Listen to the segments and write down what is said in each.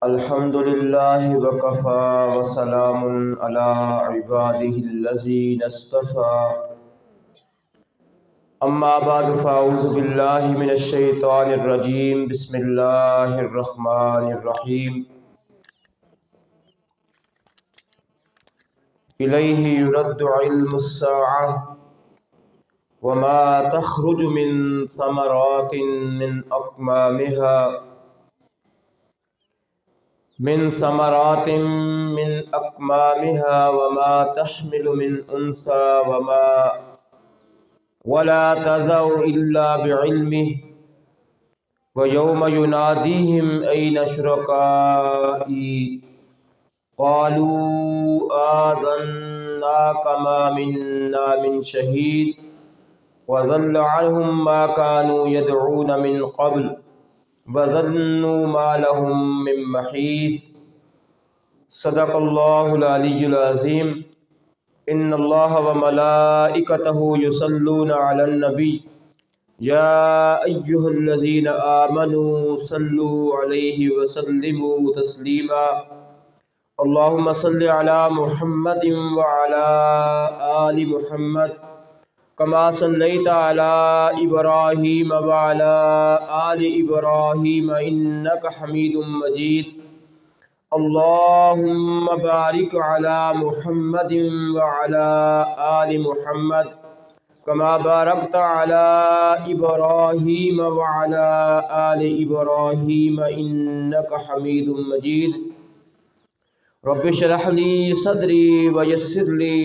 الحمد لله وكفى وسلام على عباده الذين اصطفى أما بعد فأعوذ بالله من الشيطان الرجيم بسم الله الرحمن الرحيم إليه يرد علم الساعة وما تخرج من ثمرات من أكمامها وما تحمل من أنثى ولا تضع إلا بعلمه ويوم يناديهم أين شركائي قالوا آذناك ما منا من شهيد وضل عنهم ما كانوا يدعون من قبل وظنوا ما لهم من محيص صدق الله العلي العظيم ان الله وملائكته يصلون على النبي يا ايها الذين آمنوا صلوا عليه وسلموا تسليما اللهم صل على محمد وعلى آل محمد كما صليت على إبراهيم وعلى آل إبراهيم إنك حميد مجيد اللهم بارك على محمد وعلى آل محمد كما باركت على إبراهيم وعلى آل إبراهيم إنك حميد مجيد رب اشرح لي صدري ويسر لي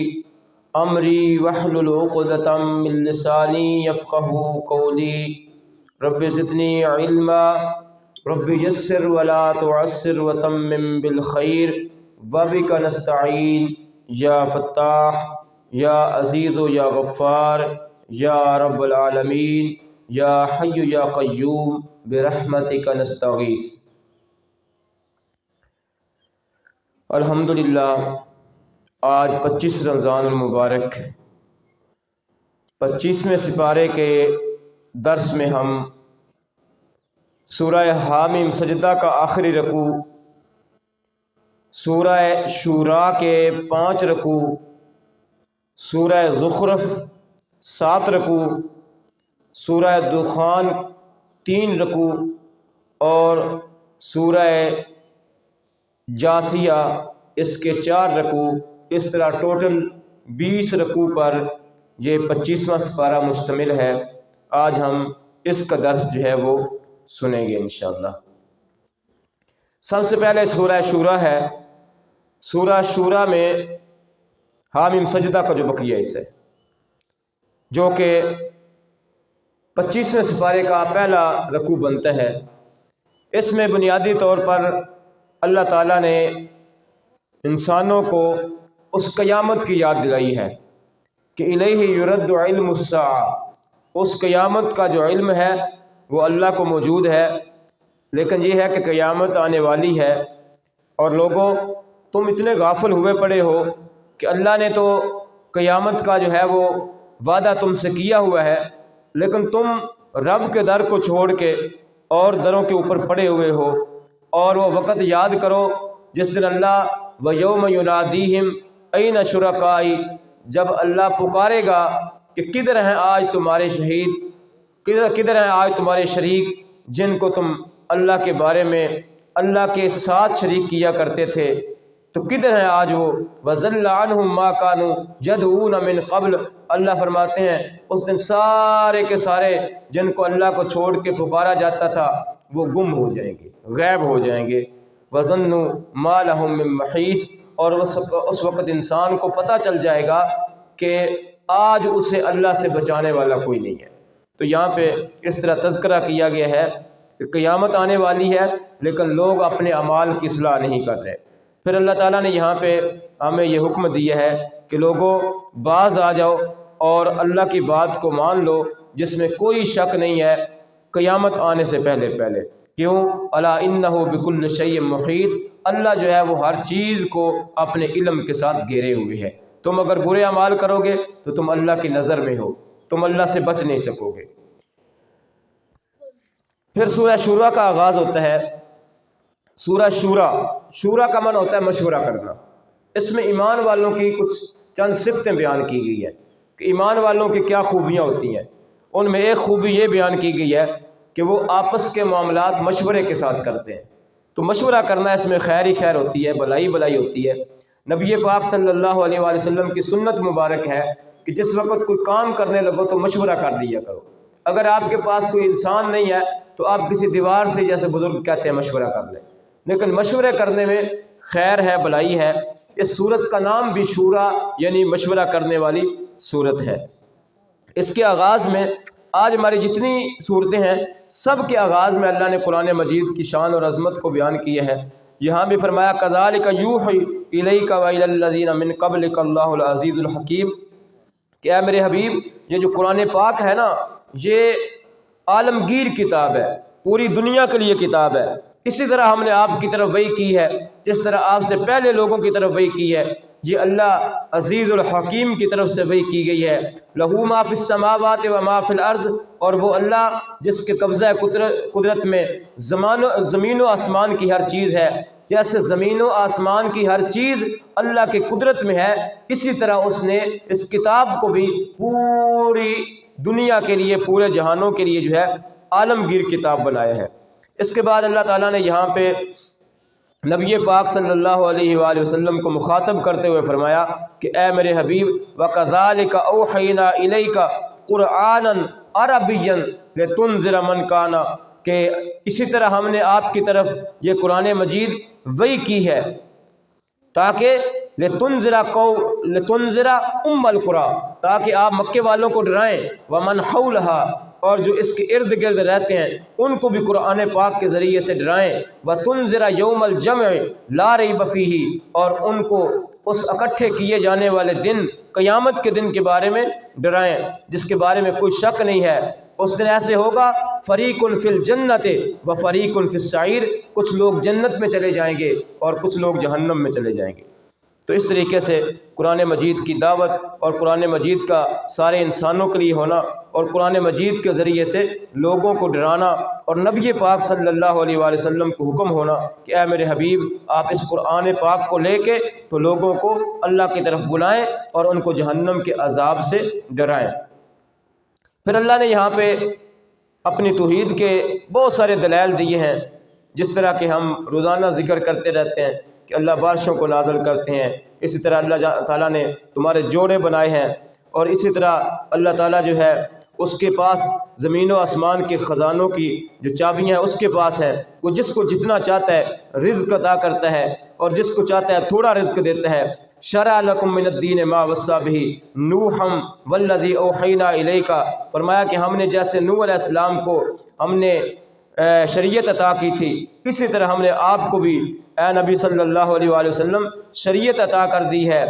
امری واحلل عقدۃ من لسانی یفقهوا قولی رب زدنی علما رب یسر ولا تعسر وتمم بالخیر وبک نستعین یا فتاح یا عزیز یا غفار یا رب العالمین یا حی یا قیوم برحمتک نستغیث۔ الحمدللہ آج 25 رمضان المبارک 25ویں سپارے کے درس میں ہم سورہ حامیم سجدہ کا آخری رکوع، سورہ شورا کے 5 رکوع، سورہ زخرف 7 رکوع، سورہ دخان 3 رکوع اور سورہ جاسیہ اس کے 4 رکوع، اس طرح ٹوٹل 20 رکوع پر یہ 25واں سپارہ مشتمل ہے۔ آج ہم اس کا درس جو ہے وہ سنیں گے انشاءاللہ۔ سب سے پہلے سورہ شورا ہے۔ سورہ شورا میں حامیم سجدہ کا جو بقیہ حصہ ہے، جو کہ 25ویں سپارے کا پہلا رکوع بنتا ہے، اس میں بنیادی طور پر اللہ تعالیٰ نے انسانوں کو اس قیامت کی یاد دلائی ہے کہ الیہ یرد علم الساعہ، اس قیامت کا جو علم ہے وہ اللہ کو موجود ہے، لیکن یہ ہے کہ قیامت آنے والی ہے اور لوگوں تم اتنے غافل ہوئے پڑے ہو کہ اللہ نے تو قیامت کا جو ہے وہ وعدہ تم سے کیا ہوا ہے، لیکن تم رب کے در کو چھوڑ کے اور دروں کے اوپر پڑے ہوئے ہو۔ اور وہ وقت یاد کرو جس دن اللہ وَيَوْمَ يُنَادِيهِمْ أَيْنَ شُرَكَائِي، جب اللہ پکارے گا کہ کدھر ہیں آج تمہارے شہید، کدھر ہیں آج تمہارے شریک جن کو تم اللہ کے بارے میں اللہ کے ساتھ شریک کیا کرتے تھے، تو کدھر ہیں آج وہ؟ وَضَلَّ عَنْهُمْ مَا كَانُوا يَدْعُونَ مِنْ قَبْلُ، اللہ فرماتے ہیں اس دن سارے کے سارے جن کو اللہ کو چھوڑ کے پکارا جاتا تھا وہ گم ہو جائیں گے، غائب ہو جائیں گے۔ وَظَنُّوا مَا لَهُم مِّن مَّحِيصٍ، اور اس وقت انسان کو پتہ چل جائے گا کہ آج اسے اللہ سے بچانے والا کوئی نہیں ہے۔ تو یہاں پہ اس طرح تذکرہ کیا گیا ہے کہ قیامت آنے والی ہے لیکن لوگ اپنے اعمال کی اصلاح نہیں کر رہے۔ پھر اللہ تعالیٰ نے یہاں پہ ہمیں یہ حکم دیا ہے کہ لوگوں باز آ جاؤ اور اللہ کی بات کو مان لو جس میں کوئی شک نہیں ہے قیامت آنے سے پہلے۔ کیوں؟ الا انہ بکل شیء محیط، اللہ جو ہے وہ ہر چیز کو اپنے علم کے ساتھ گھیرے ہوئے ہے۔ تم اگر برے اعمال کرو گے تو تم اللہ کی نظر میں ہو، تم اللہ سے بچ نہیں سکو گے۔ پھر سورہ شورا کا آغاز ہوتا ہے سورہ شورا کا معنی ہوتا ہے مشورہ کرنا۔ اس میں ایمان والوں کی کچھ چند صفتیں بیان کی گئی ہے کہ ایمان والوں کی کیا خوبیاں ہوتی ہیں۔ ان میں ایک خوبی یہ بیان کی گئی ہے کہ وہ آپس کے معاملات مشورے کے ساتھ کرتے ہیں۔ تو مشورہ کرنا اس میں خیر ہی خیر ہوتی ہے، بھلائی بھلائی ہوتی ہے۔ نبی پاک صلی اللہ علیہ وآلہ وسلم کی سنت مبارک ہے کہ جس وقت کوئی کام کرنے لگو تو مشورہ کر لیا کرو۔ اگر آپ کے پاس کوئی انسان نہیں ہے تو آپ کسی دیوار سے، جیسے بزرگ کہتے ہیں، مشورہ کر لیں، لیکن مشورے کرنے میں خیر ہے، بھلائی ہے۔ اس صورت کا نام بھی شورا یعنی مشورہ کرنے والی صورت ہے۔ اس کے آغاز میں آج ہماری جتنی صورتیں ہیں سب کے آغاز میں اللہ نے قرآن مجید کی شان اور عظمت کو بیان کیا ہے۔ یہاں بھی فرمایا کذالک یوحی الیک والی الذین من قبلک اللہ العزیز الحکیم، کہ اے میرے حبیب یہ جو قرآن پاک ہے نا، یہ عالمگیر کتاب ہے، پوری دنیا کے لیے کتاب ہے۔ اسی طرح ہم نے آپ کی طرف وحی کی ہے جس طرح آپ سے پہلے لوگوں کی طرف وحی کی ہے۔ یہ اللہ عزیز الحکیم کی طرف سے وحی کی گئی ہے۔ لہو ما فی السماوات و ما فی الارض، اور وہ اللہ جس کے قبضہ قدرت میں زمین و آسمان کی ہر چیز ہے۔ جیسے زمین و آسمان کی ہر چیز اللہ کے قدرت میں ہے، اسی طرح اس نے اس کتاب کو بھی پوری دنیا کے لیے، پورے جہانوں کے لیے جو ہے عالمگیر کتاب بنایا ہے۔ اس کے بعد اللہ تعالیٰ نے یہاں پہ نبی پاک صلی اللہ علیہ وآلہ وسلم کو مخاطب کرتے ہوئے فرمایا کہ اے میرے حبیب وَكَذَلِكَ أَوْحَيْنَا إِلَيْكَ قُرْآنًا عَرَبِيًّا لِتُنذِرَ مَنْ كَانَ، کہ اسی طرح ہم نے آپ کی طرف یہ قرآن مجید وحی کی ہے تاکہ لتنذر القرى، تاکہ آپ مکے والوں کو ڈرائیں، ومن حولہا، اور جو اس کے ارد گرد رہتے ہیں ان کو بھی قرآن پاک کے ذریعے سے ڈرائیں، وتنذر یوم الجمع لا ریب فیہ، اور ان کو اس اکٹھے کیے جانے والے دن، قیامت کے دن کے بارے میں ڈرائیں جس کے بارے میں کوئی شک نہیں ہے۔ اس دن ایسے ہوگا فریق فی الجنت و فریق فی السعیر، کچھ لوگ جنت میں چلے جائیں گے اور کچھ لوگ جہنم میں چلے جائیں گے۔ تو اس طریقے سے قرآن مجید کی دعوت اور قرآن مجید کا سارے انسانوں کے لیے ہونا اور قرآن مجید کے ذریعے سے لوگوں کو ڈرانا، اور نبی پاک صلی اللہ علیہ وآلہ وسلم کو حکم ہونا کہ اے میرے حبیب آپ اس قرآن پاک کو لے کے تو لوگوں کو اللہ کی طرف بلائیں اور ان کو جہنم کے عذاب سے ڈرائیں۔ پھر اللہ نے یہاں پہ اپنی توحید کے بہت سارے دلائل دیے ہیں، جس طرح کہ ہم روزانہ ذکر کرتے رہتے ہیں کہ اللہ بارشوں کو نازل کرتے ہیں، اسی طرح اللہ تعالیٰ نے تمہارے جوڑے بنائے ہیں، اور اسی طرح اللہ تعالیٰ جو ہے اس کے پاس زمین و آسمان کے خزانوں کی جو چابیاں ہیں اس کے پاس ہے، وہ جس کو جتنا چاہتا ہے رزق عطا کرتا ہے اور جس کو چاہتا ہے تھوڑا رزق دیتا ہے۔ شرع لکم من الدین ما وصی بہ نوحا والذی اوحینا الیک، فرمایا کہ ہم نے جیسے نوح علیہ السلام کو ہم نے شریعت عطا کی تھی، اسی طرح ہم نے آپ کو بھی اے نبی صلی اللہ علیہ وآلہ وسلم شریعت عطا کر دی ہے،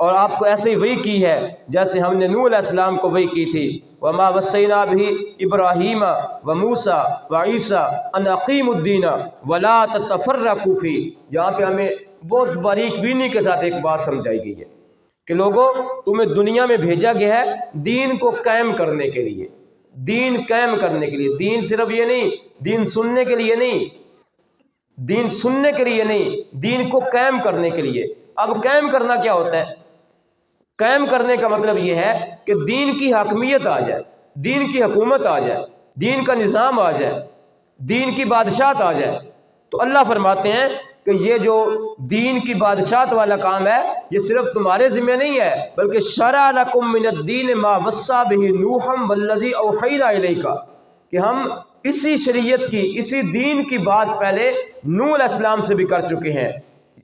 اور آپ کو ایسے ہی وحی کی ہے جیسے ہم نے نوح علیہ السلام کو وحی کی تھی۔ وما وصینا بہ ابراہیم وموسیٰ وعیسیٰ ان اقیموا الدین ولا تتفرقوا فیہ، جہاں پہ ہمیں بہت باریک بینی کے ساتھ ایک بات سمجھائی گئی ہے کہ لوگوں تمہیں دنیا میں بھیجا گیا ہے دین کو قائم کرنے کے لیے، دین قائم کرنے کے لیے۔ دین صرف یہ نہیں، دین سننے کے لیے نہیں، دین سننے کے لیے نہیں، دین کو قائم کرنے کے لیے۔ اب قائم کرنا کیا ہوتا ہے؟ قائم کرنے کا مطلب یہ ہے کہ دین کی حاکمیت آ جائے، دین کی حکومت آ جائے، دین کا نظام آ جائے، دین کی بادشاہت آ جائے۔ تو اللہ فرماتے ہیں کہ یہ جو دین کی بادشاہت والا کام ہے یہ صرف تمہارے ذمہ نہیں ہے، بلکہ شرع لکم من الدین ما وصی بہ نوحا والذی اوحینا الیک، کہ ہم اسی شریعت کی، اسی دین کی بات پہلے نوح علیہ السلام سے بھی کر چکے ہیں،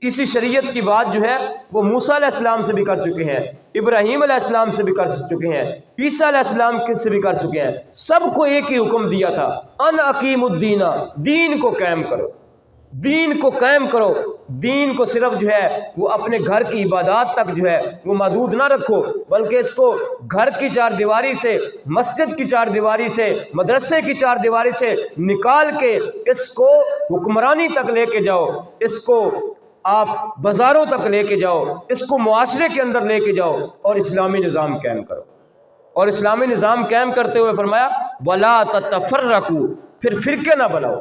اسی شریعت کی بات جو ہے وہ موسیٰ علیہ السلام سے بھی کر چکے ہیں، ابراہیم علیہ السلام سے بھی کر چکے ہیں، عیسیٰ علیہ السلام سے بھی کر چکے ہیں۔ سب کو ایک ہی حکم دیا تھا، ان اقیم الدین، دین کو قائم کرو، دین کو قائم کرو۔ دین کو صرف جو ہے وہ اپنے گھر کی عبادات تک جو ہے وہ محدود نہ رکھو، بلکہ اس کو گھر کی چار دیواری سے، مسجد کی چار دیواری سے، مدرسے کی چار دیواری سے نکال کے اس کو حکمرانی تک لے کے جاؤ، اس کو آپ بازاروں تک لے کے جاؤ، اس کو معاشرے کے اندر لے کے جاؤ اور اسلامی نظام قائم کرو۔ اور اسلامی نظام قائم کرتے ہوئے فرمایا وَلَا تَتَفَرَّقُوا، پھر فرقے نہ بناؤ۔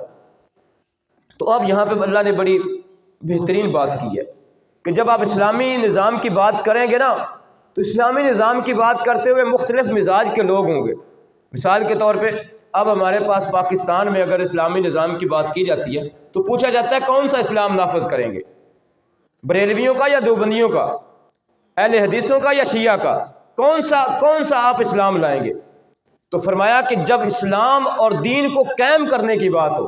تو اب یہاں پہ اللہ نے بڑی بہترین بات کی ہے کہ جب آپ اسلامی نظام کی بات کریں گے نا تو اسلامی نظام کی بات کرتے ہوئے مختلف مزاج کے لوگ ہوں گے. مثال کے طور پہ اب ہمارے پاس پاکستان میں اگر اسلامی نظام کی بات کی جاتی ہے تو پوچھا جاتا ہے کون سا اسلام نافذ کریں گے، بریلویوں کا یا دیوبندیوں کا، اہل حدیثوں کا یا شیعہ کا، کون سا آپ اسلام لائیں گے؟ تو فرمایا کہ جب اسلام اور دین کو قائم کرنے کی بات ہو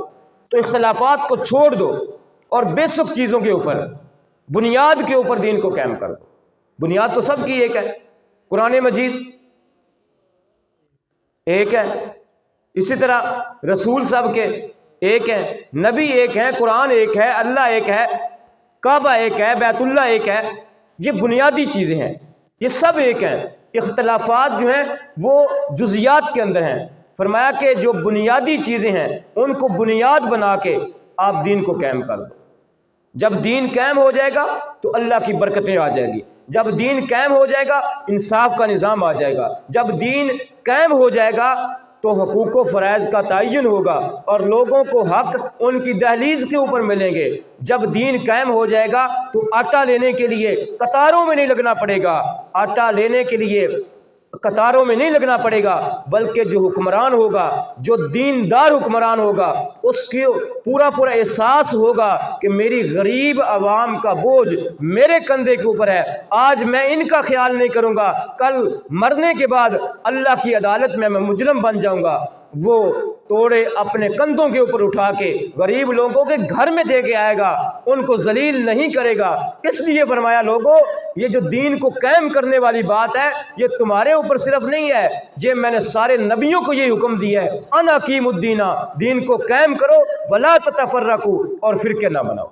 تو اختلافات کو چھوڑ دو اور بیسک چیزوں کے اوپر، بنیاد کے اوپر دین کو قائم کر دو. بنیاد تو سب کی ایک ہے، قرآن مجید ایک ہے، اسی طرح رسول سب کے ایک ہیں، نبی ایک ہیں، قرآن ایک ہے، اللہ ایک ہے، کعبہ ایک ہے، بیت اللہ ایک ہے. یہ بنیادی چیزیں ہیں، یہ سب ایک ہیں. اختلافات جو ہیں وہ جزیات کے اندر ہیں. فرمایا کہ جو بنیادی چیزیں ہیں ان کو بنیاد بنا کے آپ دین کو قائم کر دو. جب دین قائم ہو جائے گا تو اللہ کی برکتیں آ جائے گی. جب دین قائم ہو جائے گا انصاف کا نظام آ جائے گا. جب دین قائم ہو جائے گا تو حقوق و فرائض کا تعین ہوگا اور لوگوں کو حق ان کی دہلیز کے اوپر ملیں گے. جب دین قائم ہو جائے گا تو آٹا لینے کے لیے قطاروں میں نہیں لگنا پڑے گا، آٹا لینے کے لیے قطاروں میں نہیں لگنا پڑے گا، بلکہ جو حکمران ہوگا، جو دیندار حکمران ہوگا، اس کی پورا احساس ہوگا کہ میری غریب عوام کا بوجھ میرے کندھے کے اوپر ہے. آج میں ان کا خیال نہیں کروں گا، کل مرنے کے بعد اللہ کی عدالت میں مجرم بن جاؤں گا. وہ توڑے اپنے کندھوں کے اوپر اٹھا کے غریب لوگوں کے گھر میں دے کے آئے گا، ان کو ذلیل نہیں کرے گا. اس لیے فرمایا لوگوں، یہ جو دین کو قائم کرنے والی بات ہے یہ تمہارے اوپر صرف نہیں ہے، یہ میں نے سارے نبیوں کو یہ حکم دیا ہے، انا اقیم الدین، دین کو قائم کرو، ولا تتفرقوا، اور فرقے نہ بناؤ.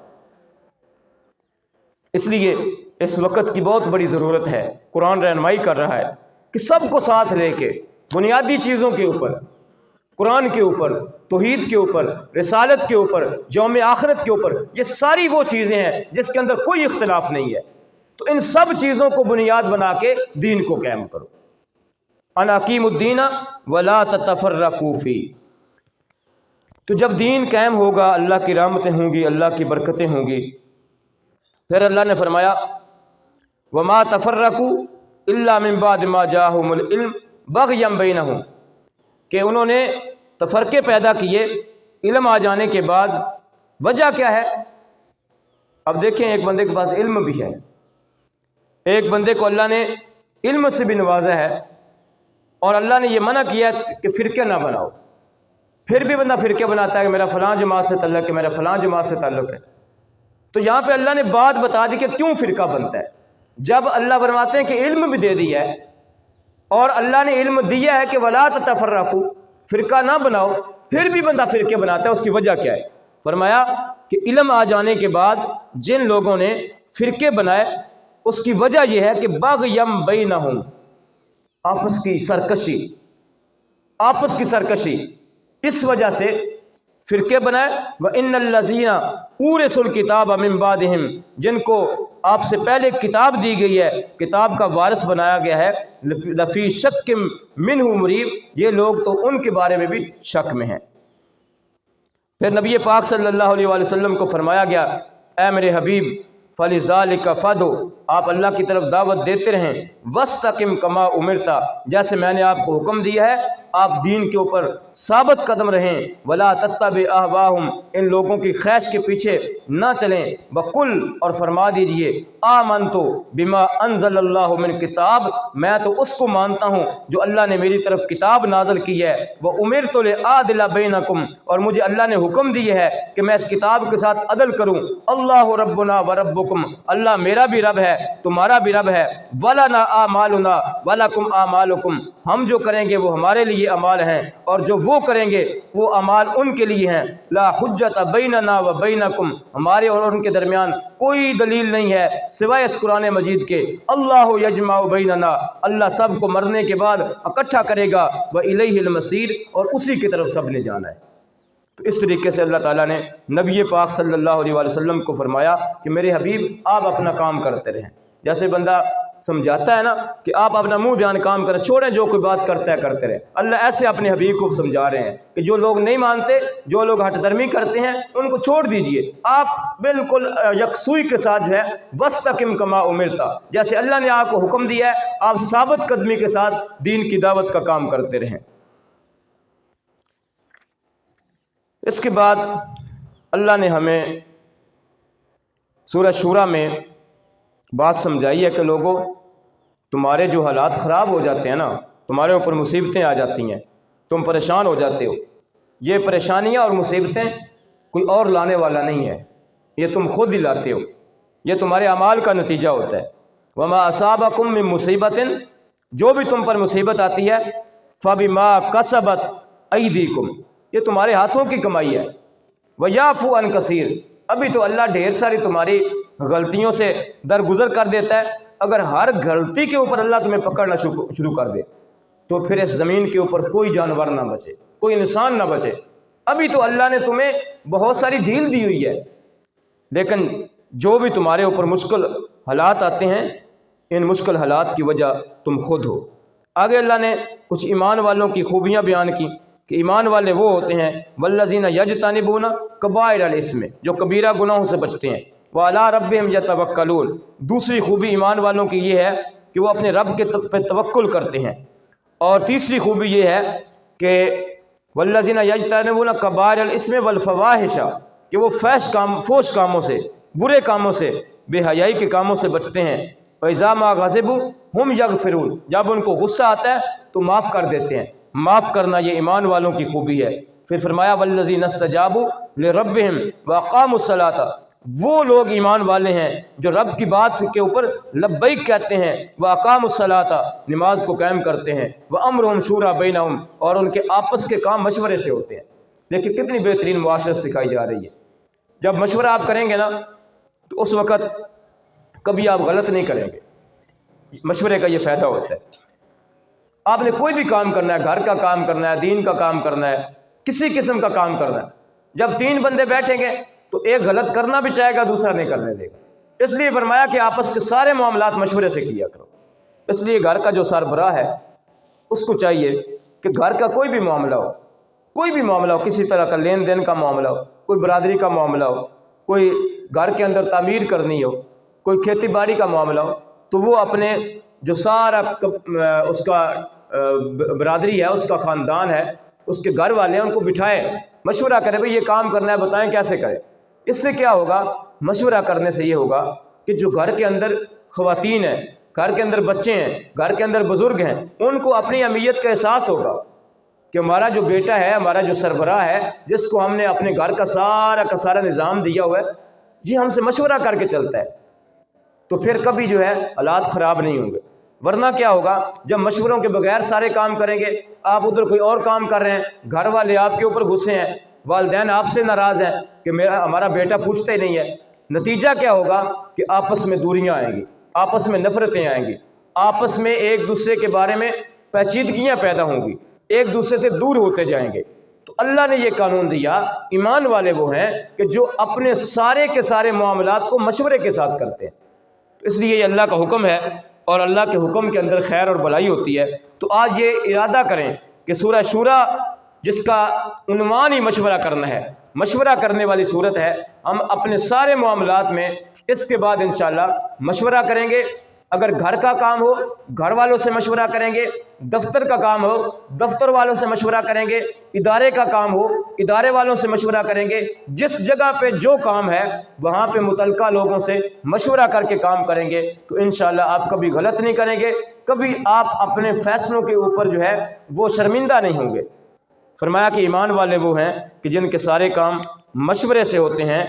اس لیے اس وقت کی بہت بڑی ضرورت ہے، قرآن رہنمائی کر رہا ہے کہ سب کو ساتھ لے کے بنیادی چیزوں کے اوپر، قرآن کے اوپر، توحید کے اوپر، رسالت کے اوپر، یوم آخرت کے اوپر، یہ ساری وہ چیزیں ہیں جس کے اندر کوئی اختلاف نہیں ہے. تو ان سب چیزوں کو بنیاد بنا کے دین کو قائم کرو. انا اقیم الدین ولا تتفرقوا فی. تو جب دین قائم ہوگا اللہ کی رحمتیں ہوں گی، اللہ کی برکتیں ہوں گی. پھر اللہ نے فرمایا وما تفرقوا الا من بعد ما جاءهم العلم بغیا بینہم، کہ انہوں نے تفرقے پیدا کیے علم آ جانے کے بعد. وجہ کیا ہے؟ اب دیکھیں، ایک بندے کے پاس علم بھی ہے، ایک بندے کو اللہ نے علم سے بھی نوازا ہے اور اللہ نے یہ منع کیا کہ فرقے نہ بناؤ. پھر بھی بندہ فرقے بناتا ہے کہ میرا فلاں جماعت سے تعلق ہے، میرا فلاں جماعت سے تعلق ہے. تو یہاں پہ اللہ نے بات بتا دی کہ کیوں فرقہ بنتا ہے. جب اللہ فرماتے ہیں کہ علم بھی دے دیا ہے اور اللہ نے علم دیا ہے کہ ولا تتفرقوا، فرقہ نہ بناؤ، پھر بھی بندہ فرقے بناتا ہے. اس کی وجہ کیا ہے؟ فرمایا کہ علم آ جانے کے بعد جن لوگوں نے فرقے بنائے اس کی وجہ یہ ہے کہ بغیم بینہم، آپس کی سرکشی، اس وجہ سے فرقے بنائے. وَإِنَّ الَّذِينَ أُورِثُوا الْكِتَابَ مِن بَعْدِهِمْ، جن کو آپ سے پہلے کتاب دی گئی ہے، کتاب کا وارث بنایا گیا ہے، لفی شک منہ مریب، یہ لوگ تو ان کے بارے میں بھی شک میں ہیں. پھر نبی پاک صلی اللہ علیہ وآلہ وسلم کو فرمایا گیا اے میرے حبیب فَلِذَالِكَ فَدْعُ، آپ اللہ کی طرف دعوت دیتے رہیں، وَاسْتَقِمْ كَمَا أُمِرْتَ، جیسے میں نے آپ کو حکم دیا ہے آپ دین کے اوپر ثابت قدم رہیں. وَلَا تَتَّبِعْ أَهْوَاءَهُمْ، ان لوگوں کی خواہش کے پیچھے نہ چلیں. وَقُلْ، اور فرما دیجئے، آمنتُ بِمَا أَنزَلَ اللَّهُ مِن کتاب، میں تو اس کو مانتا ہوں جو اللہ نے میری طرف کتاب نازل کی ہے. وَأُمِرْتُ لِأَعْدِلَ بَيْنَكُمْ، اور مجھے اللہ نے حکم دی ہے کہ میں اس کتاب کے ساتھ عدل کروں. اللہ ربنا وربکم، اللہ میرا بھی رب ہے تمہارا بھی رب ہے. وَلَنَا أَعْمَالُنَا وَلَكُمْ أَعْمَالُكُمْ، ہم جو کریں گے وہ ہمارے لیے اعمال ہیں اور جو وہ کریں گے وہ اعمال ان کے لیے ہیں. لا حجت بیننا و بینکم، ہمارے اور ان کے درمیان کوئی دلیل نہیں ہے سوائے اس قرآن مجید کے. اللہ یجمع بیننا، اللہ سب کو مرنے کے بعد اکٹھا کرے گا. وإلیہ المصیر، اور اسی کی طرف سب نے جانا ہے. تو اس طریقے سے اللہ تعالیٰ نے نبی پاک صلی اللہ علیہ وآلہ وسلم کو فرمایا کہ میرے حبیب آپ اپنا کام کرتے رہیں. جیسے بندہ سمجھاتا ہے نا کہ آپ اپنا منہ دھیان کام کریں، چھوڑیں جو کوئی بات کرتا ہے کرتے رہے۔ اللہ ایسے اپنے حبیب کو سمجھا رہے ہیں کہ جو لوگ نہیں مانتے، جو لوگ ہٹ درمی کرتے ہیں، ان کو چھوڑ دیجئے، آپ بالکل یکسوئی کے ساتھ جو ہے وَاسْتَقِمْ كَمَا أُمِرْتَ، جیسے اللہ نے آپ کو حکم دیا ہے آپ ثابت قدمی کے ساتھ دین کی دعوت کا کام کرتے رہیں۔ اس کے بعد اللہ نے ہمیں سورہ شورا میں بات سمجھائی ہے کہ لوگوں، تمہارے جو حالات خراب ہو جاتے ہیں نا، تمہارے اوپر مصیبتیں آ جاتی ہیں، تم پریشان ہو جاتے ہو، یہ پریشانیاں اور مصیبتیں کوئی اور لانے والا نہیں ہے، یہ تم خود ہی لاتے ہو، یہ تمہارے اعمال کا نتیجہ ہوتا ہے۔ وما اصابکم من مصیبت، جو بھی تم پر مصیبت آتی ہے، فبما کسبت ایدیکم، یہ تمہارے ہاتھوں کی کمائی ہے۔ ویعفو عن کثیر، ابھی تو اللہ ڈھیر ساری تمہاری غلطیوں سے درگزر کر دیتا ہے۔ اگر ہر غلطی کے اوپر اللہ تمہیں پکڑنا شروع کر دے تو پھر اس زمین کے اوپر کوئی جانور نہ بچے، کوئی انسان نہ بچے۔ ابھی تو اللہ نے تمہیں بہت ساری ڈھیل دی ہوئی ہے، لیکن جو بھی تمہارے اوپر مشکل حالات آتے ہیں، ان مشکل حالات کی وجہ تم خود ہو۔ آگے اللہ نے کچھ ایمان والوں کی خوبیاں بیان کی کہ ایمان والے وہ ہوتے ہیں والذین یجتنبون کبائر الاسم، جو کبیرہ گناہوں سے بچتے ہیں، وعلی ربہم یتوکلون، دوسری خوبی ایمان والوں کی یہ ہے کہ وہ اپنے رب کے پہ توکل کرتے ہیں۔ اور تیسری خوبی یہ ہے کہ والذین یجتنبون کبائر الاسم والفواحش، کہ وہ فحش کاموں سے، برے کاموں سے، بے حیائی کے کاموں سے بچتے ہیں۔ وَإِذَا مَا غَضِبُوا هُمْ يَغْفِرُونَ، جب ان کو غصہ آتا ہے تو معاف کر دیتے ہیں۔ معاف کرنا یہ ایمان والوں کی خوبی ہے۔ پھر فرمایا وَالَّذِينَ اسْتَجَابُوا لِرَبِّهِمْ وَأَقَامُوا الصَّلَاةَ، وہ لوگ ایمان والے ہیں جو رب کی بات کے اوپر لبیک کہتے ہیں، وَأَقَامُوا الصَّلَاةَ، نماز کو قائم کرتے ہیں، وَأَمْرُهُمْ شُورَىٰ بَيْنَهُمْ، اور ان کے آپس کے کام مشورے سے ہوتے ہیں۔ دیکھیں کتنی بہترین معاشرت سکھائی جا رہی ہے۔ جب مشورہ آپ کریں گے نا تو اس وقت کبھی آپ غلط نہیں کریں گے، مشورے کا یہ فائدہ ہوتا ہے۔ آپ نے کوئی بھی کام کرنا ہے، گھر کا کام کرنا ہے، دین کا کام کرنا ہے، کسی قسم کا کام کرنا ہے، جب تین بندے بیٹھیں گے تو ایک غلط کرنا بھی چاہے گا، دوسرا نہیں کرنے دے گا۔ اس لیے فرمایا کہ آپس کے سارے معاملات مشورے سے کیا کرو۔ اس لیے گھر کا جو سربراہ ہے اس کو چاہیے کہ گھر کا کوئی بھی معاملہ ہو، کوئی بھی معاملہ ہو، کسی طرح کا لین دین کا معاملہ ہو، کوئی برادری کا معاملہ ہو، کوئی گھر کے اندر تعمیر کرنی ہو، کوئی کھیتی باڑی کا معاملہ ہو، تو وہ اپنے جو سارا اس کا برادری ہے، اس کا خاندان ہے، اس کے گھر والے ہیں، ان کو بٹھائے، مشورہ کرے، بھئی یہ کام کرنا ہے، بتائیں کیسے کریں۔ اس سے کیا ہوگا؟ مشورہ کرنے سے یہ ہوگا کہ جو گھر کے اندر خواتین ہیں، گھر کے اندر بچے ہیں، گھر کے اندر بزرگ ہیں، ان کو اپنی اہمیت کا احساس ہوگا کہ ہمارا جو بیٹا ہے، ہمارا جو سربراہ ہے، جس کو ہم نے اپنے گھر کا سارا نظام دیا ہوا ہے، جی ہم سے مشورہ کر کے چلتا ہے، تو پھر کبھی جو ہے حالات خراب نہیں ہوں گے۔ ورنہ کیا ہوگا؟ جب مشوروں کے بغیر سارے کام کریں گے، آپ ادھر کوئی اور کام کر رہے ہیں، گھر والے آپ کے اوپر غصے ہیں، والدین آپ سے ناراض ہیں کہ ہمارا بیٹا پوچھتا ہی نہیں ہے، نتیجہ کیا ہوگا کہ آپس میں دوریاں آئیں گی، آپس میں نفرتیں آئیں گی، آپس میں ایک دوسرے کے بارے میں پیچیدگیاں پیدا ہوں گی، ایک دوسرے سے دور ہوتے جائیں گے۔ تو اللہ نے یہ قانون دیا، ایمان والے وہ ہیں کہ جو اپنے سارے کے سارے معاملات کو مشورے کے ساتھ کرتے ہیں۔ اس لیے یہ اللہ کا حکم ہے، اور اللہ کے حکم کے اندر خیر اور بھلائی ہوتی ہے۔ تو آج یہ ارادہ کریں کہ سورہ شورا جس کا عنوان ہی مشورہ کرنا ہے، مشورہ کرنے والی صورت ہے، ہم اپنے سارے معاملات میں اس کے بعد انشاءاللہ مشورہ کریں گے۔ اگر گھر کا کام ہو، گھر والوں سے مشورہ کریں گے، دفتر کا کام ہو، دفتر والوں سے مشورہ کریں گے، ادارے کا کام ہو، ادارے والوں سے مشورہ کریں گے، جس جگہ پہ جو کام ہے وہاں پہ متعلقہ لوگوں سے مشورہ کر کے کام کریں گے تو انشاءاللہ آپ کبھی غلط نہیں کریں گے، کبھی آپ اپنے فیصلوں کے اوپر جو ہے وہ شرمندہ نہیں ہوں گے۔ فرمایا کہ ایمان والے وہ ہیں کہ جن کے سارے کام مشورے سے ہوتے ہیں،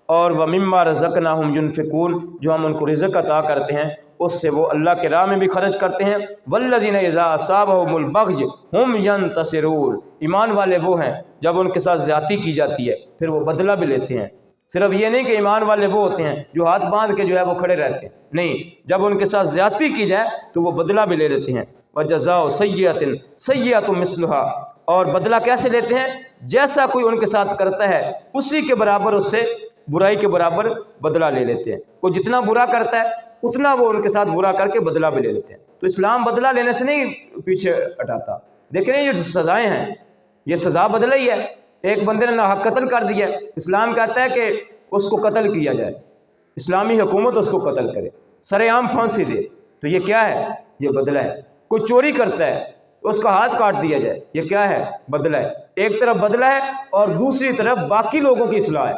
اور وَمِمَّا رَزَقْنَاهُمْ يُنْفِقُونَ، جو ہم ان کو رزق عطا کرتے ہیں اس سے وہ اللہ کے راہ میں بھی خرچ کرتے ہیں۔ وَالَّذِينَ إِذَا أَصَابَهُمُ الْبَغْيُ هُمْ يَنْتَصِرُونَ، ایمان والے وہ ہیں جب ان کے ساتھ زیادتی کی جاتی ہے پھر وہ بدلہ بھی لیتے ہیں۔ صرف یہ نہیں کہ ایمان والے وہ ہوتے ہیں جو ہاتھ باندھ کے جو ہے وہ کھڑے رہتے ہیں، نہیں، جب ان کے ساتھ زیادتی کی جائے تو وہ بدلہ بھی لے لیتے ہیں۔ وَجَزَاءُ سَيِّئَةٍ سَيِّئَةٌ مِثْلُهَا، اور بدلہ کیسے لیتے ہیں؟ جیسا کوئی ان کے ساتھ کرتا ہے اسی کے برابر، اس سے برائی کے برابر بدلہ لے لیتے ہیں۔ کوئی جتنا برا کرتا ہے اتنا وہ ان کے ساتھ برا کر کے بدلہ بھی لے لیتے ہیں۔ تو اسلام بدلہ لینے سے نہیں پیچھے ہٹاتا۔ دیکھ رہے ہیں یہ جو سزائیں ہیں یہ سزا بدلہ ہی ہے۔ ایک بندے نے ناحق قتل کر دیا، اسلام کہتا ہے کہ اس کو قتل کیا جائے، اسلامی حکومت اس کو قتل کرے، سر عام پھانسی دے، تو یہ کیا ہے؟ یہ بدلہ ہے۔ کوئی چوری کرتا ہے اس کا ہاتھ کاٹ دیا جائے، یہ کیا ہے؟ بدلہ ہے۔ ایک طرف بدلہ ہے اور دوسری طرف باقی لوگوں کی اصلاح ہے۔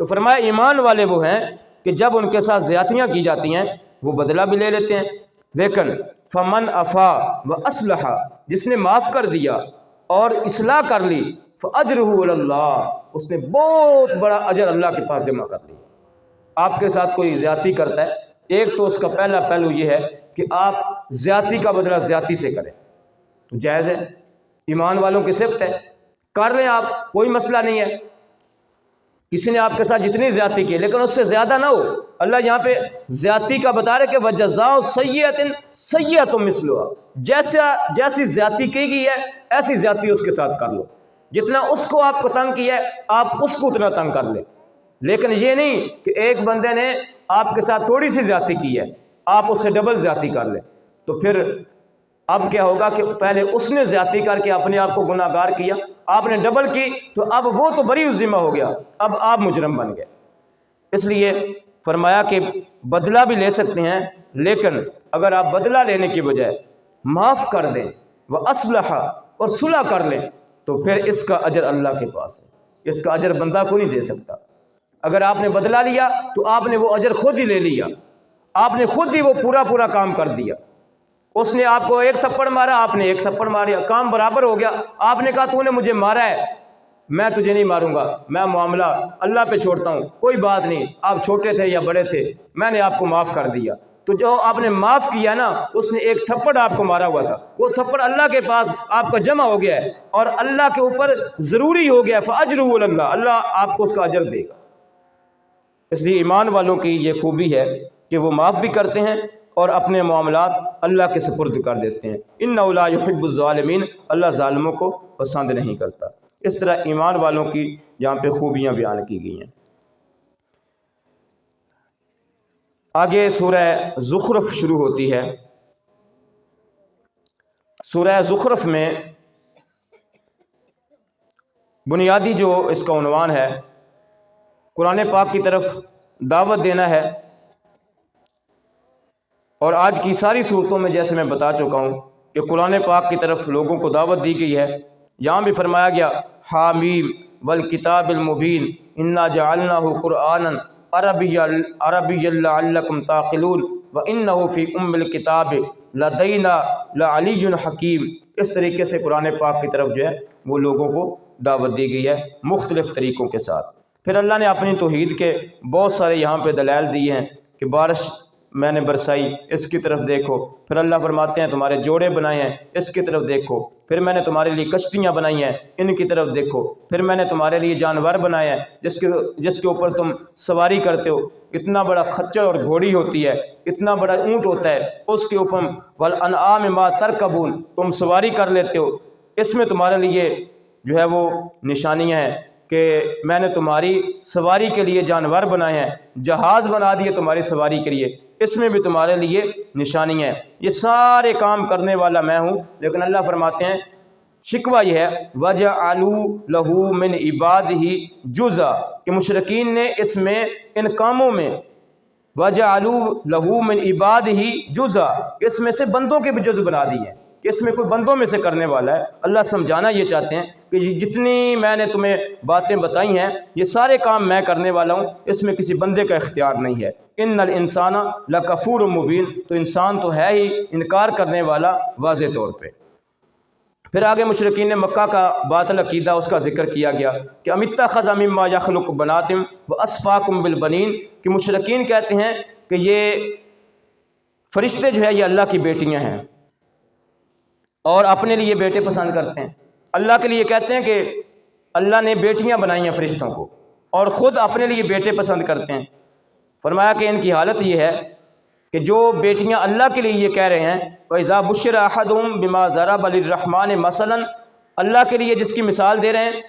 تو فرمایا ایمان والے وہ ہیں کہ جب ان کے ساتھ زیادتیاں کی جاتی ہیں وہ بدلہ بھی لے لیتے ہیں، لیکن فمن عفا و اصلح، جس نے معاف کر دیا اور اصلاح کر لی، فاجرہ علی اللہ، اس نے بہت بڑا اجر اللہ کے پاس جمع کر لیا۔ آپ کے ساتھ کوئی زیادتی کرتا ہے، ایک تو اس کا پہلا پہلو یہ ہے کہ آپ زیادتی کا بدلہ زیادتی سے کریں، تو جائز ہے، ایمان والوں کی صفت ہے، کر لیں آپ، کوئی مسئلہ نہیں ہے۔ کسی نے آپ کے ساتھ جتنی زیادتی کی لیکن اس سے زیادہ نہ ہو۔ اللہ یہاں پہ زیادتی کا بتا رہے کہ وَجَزَاءُ سَیِّئَةٍ سَیِّئَةٌ مِثْلُهَا، جیسی زیادتی کی گئی ہے ایسی زیادتی اس کے ساتھ کر لو، جتنا اس کو آپ کو تنگ کیا ہے آپ اس کو اتنا تنگ کر لیں۔ لیکن یہ نہیں کہ ایک بندے نے آپ کے ساتھ تھوڑی سی زیادتی کی ہے آپ اس سے ڈبل زیادتی کر لیں، تو پھر اب کیا ہوگا کہ پہلے اس نے زیادتی کر کے اپنے آپ کو گناہ گار کیا، آپ نے ڈبل کی تو اب وہ تو بری ذمہ ہو گیا، اب آپ مجرم بن گئے۔ اس لیے فرمایا کہ بدلہ بھی لے سکتے ہیں، لیکن اگر آپ بدلہ لینے کی بجائے معاف کر دیں وہ اصلح اور صلح کر لیں تو پھر اس کا اجر اللہ کے پاس ہے، اس کا اجر بندہ کو نہیں دے سکتا۔ اگر آپ نے بدلہ لیا تو آپ نے وہ اجر خود ہی لے لیا، آپ نے خود ہی وہ پورا کام کر دیا۔ اس نے آپ کو ایک تھپڑ مارا، آپ نے ایک تھپڑ مارا، کام برابر ہو گیا۔ آپ نے کہا تو نے مجھے مارا ہے، میں تجھے نہیں ماروں گا، میں معاملہ اللہ پہ چھوڑتا ہوں، کوئی بات نہیں، آپ چھوٹے تھے یا بڑے تھے، میں نے آپ کو معاف کر دیا۔ تو جو آپ نے معاف کیا نا، اس نے ایک تھپڑ آپ کو مارا ہوا تھا، وہ تھپڑ اللہ کے پاس آپ کا جمع ہو گیا ہے اور اللہ کے اوپر ضروری ہو گیا، فاجرہ علی اللہ، اللہ آپ کو اس کا اجر دے گا۔ اس لیے ایمان والوں کی یہ خوبی ہے کہ وہ معاف بھی کرتے ہیں اور اپنے معاملات اللہ کے سپرد کر دیتے ہیں۔ انہ لا یحب الظالمین، اللہ ظالموں کو پسند نہیں کرتا۔ اس طرح ایمان والوں کی یہاں پہ خوبیاں بیان کی گئی ہیں۔ آگے سورہ زخرف شروع ہوتی ہے۔ سورہ زخرف میں بنیادی جو اس کا عنوان ہے قرآن پاک کی طرف دعوت دینا ہے، اور آج کی ساری صورتوں میں جیسے میں بتا چکا ہوں کہ قرآن پاک کی طرف لوگوں کو دعوت دی گئی ہے۔ یہاں بھی فرمایا گیا حامیم والکتاب المبین انا جعلناہ قرآنا عربیا لعلکم تعقلون وانہ فی ام الکتاب لدینا لعلی حکیم۔ اس طریقے سے قرآن پاک کی طرف جو ہے وہ لوگوں کو دعوت دی گئی ہے مختلف طریقوں کے ساتھ۔ پھر اللہ نے اپنی توحید کے بہت سارے یہاں پہ دلائل دیے ہیں کہ بارش میں نے برسائی، اس کی طرف دیکھو۔ پھر اللہ فرماتے ہیں تمہارے جوڑے بنائے ہیں، اس کی طرف دیکھو۔ پھر میں نے تمہارے لیے کشتیاں بنائی ہیں، ان کی طرف دیکھو۔ پھر میں نے تمہارے لیے جانور بنائے ہیں جس کے اوپر تم سواری کرتے ہو۔ اتنا بڑا خچر اور گھوڑی ہوتی ہے، اتنا بڑا اونٹ ہوتا ہے، اس کے اوپر والانعام ما ترکبون، تم سواری کر لیتے ہو۔ اس میں تمہارے لیے جو ہے وہ نشانیاں ہیں کہ میں نے تمہاری سواری کے لیے جانور بنائے ہیں، جہاز بنا دیے تمہاری سواری کے لیے، اس میں بھی تمہارے لیے نشانی ہے۔ یہ سارے کام کرنے والا میں ہوں، لیکن اللہ فرماتے ہیں شکوہ یہ ہے وَجَعَلُوا لَهُ مِنْ عِبَادِهِ جُزْءًا کہ مشرکین نے اس میں ان کاموں میں وَجَعَلُوا لَهُ مِنْ عِبَادِهِ جُزْءًا اس میں سے بندوں کے بھی جز بنا دیے کہ اس میں کوئی بندوں میں سے کرنے والا ہے۔ اللہ سمجھانا یہ چاہتے ہیں کہ جتنی میں نے تمہیں باتیں بتائی ہیں یہ سارے کام میں کرنے والا ہوں، اس میں کسی بندے کا اختیار نہیں ہے۔ ان الانسان لکفور مبین، تو انسان تو ہے ہی انکار کرنے والا واضح طور پہ۔ پھر آگے مشرکین مکہ کا باطل عقیدہ اس کا ذکر کیا گیا کہ ام اتخذ مما یخلق بنات واسفاکم بالبنین، کہ مشرکین کہتے ہیں کہ یہ فرشتے جو ہے یہ اللہ کی بیٹیاں ہیں اور اپنے لیے بیٹے پسند کرتے ہیں۔ اللہ کے لیے کہتے ہیں کہ اللہ نے بیٹیاں بنائی ہیں فرشتوں کو اور خود اپنے لیے بیٹے پسند کرتے ہیں۔ فرمایا کہ ان کی حالت یہ ہے کہ جو بیٹیاں اللہ کے لیے یہ کہہ رہے ہیں وَإِذَا بُشِّرَ أَحَدُهُم بِمَا ضَرَبَ لِلرَّحْمَٰنِ مَثَلًا، اللہ کے لیے جس کی مثال دے رہے ہیں،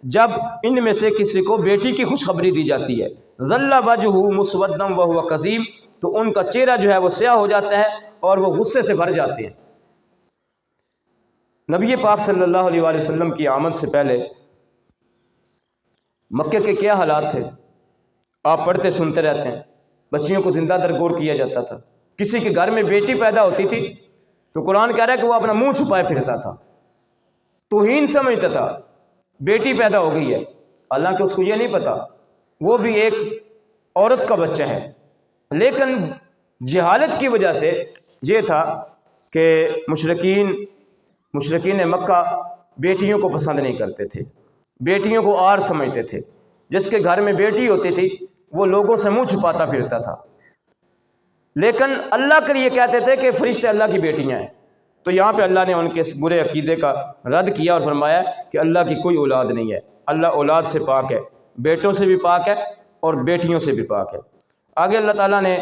جب ان میں سے کسی کو بیٹی کی خوشخبری دی جاتی ہے ظَلَّ وَجْهُهُ مُسْوَدًّا وَهُوَ كَظِيمٌ، تو ان کا چہرہ جو ہے وہ سیاہ ہو جاتا ہے اور وہ غصے سے بھر جاتے ہیں۔ نبی پاک صلی اللہ علیہ وآلہ وسلم کی آمد سے پہلے مکے کے کیا حالات تھے آپ پڑھتے سنتے رہتے ہیں۔ بچیوں کو زندہ درگور کیا جاتا تھا، کسی کے گھر میں بیٹی پیدا ہوتی تھی تو قرآن کہہ رہا ہے کہ وہ اپنا منہ چھپائے پھرتا تھا، توہین سمجھتا تھا بیٹی پیدا ہو گئی ہے، حالانکہ اس کو یہ نہیں پتا وہ بھی ایک عورت کا بچہ ہے۔ لیکن جہالت کی وجہ سے یہ تھا کہ مشرکین مکہ بیٹیوں کو پسند نہیں کرتے تھے، بیٹیوں کو آر سمجھتے تھے۔ جس کے گھر میں بیٹی ہوتی تھی وہ لوگوں سے منہ چھپاتا پھرتا تھا، لیکن اللہ کے لیے کہتے تھے کہ فرشتے اللہ کی بیٹیاں ہیں۔ تو یہاں پہ اللہ نے ان کے اس برے عقیدے کا رد کیا اور فرمایا کہ اللہ کی کوئی اولاد نہیں ہے، اللہ اولاد سے پاک ہے، بیٹوں سے بھی پاک ہے اور بیٹیوں سے بھی پاک ہے۔ آگے اللہ تعالیٰ نے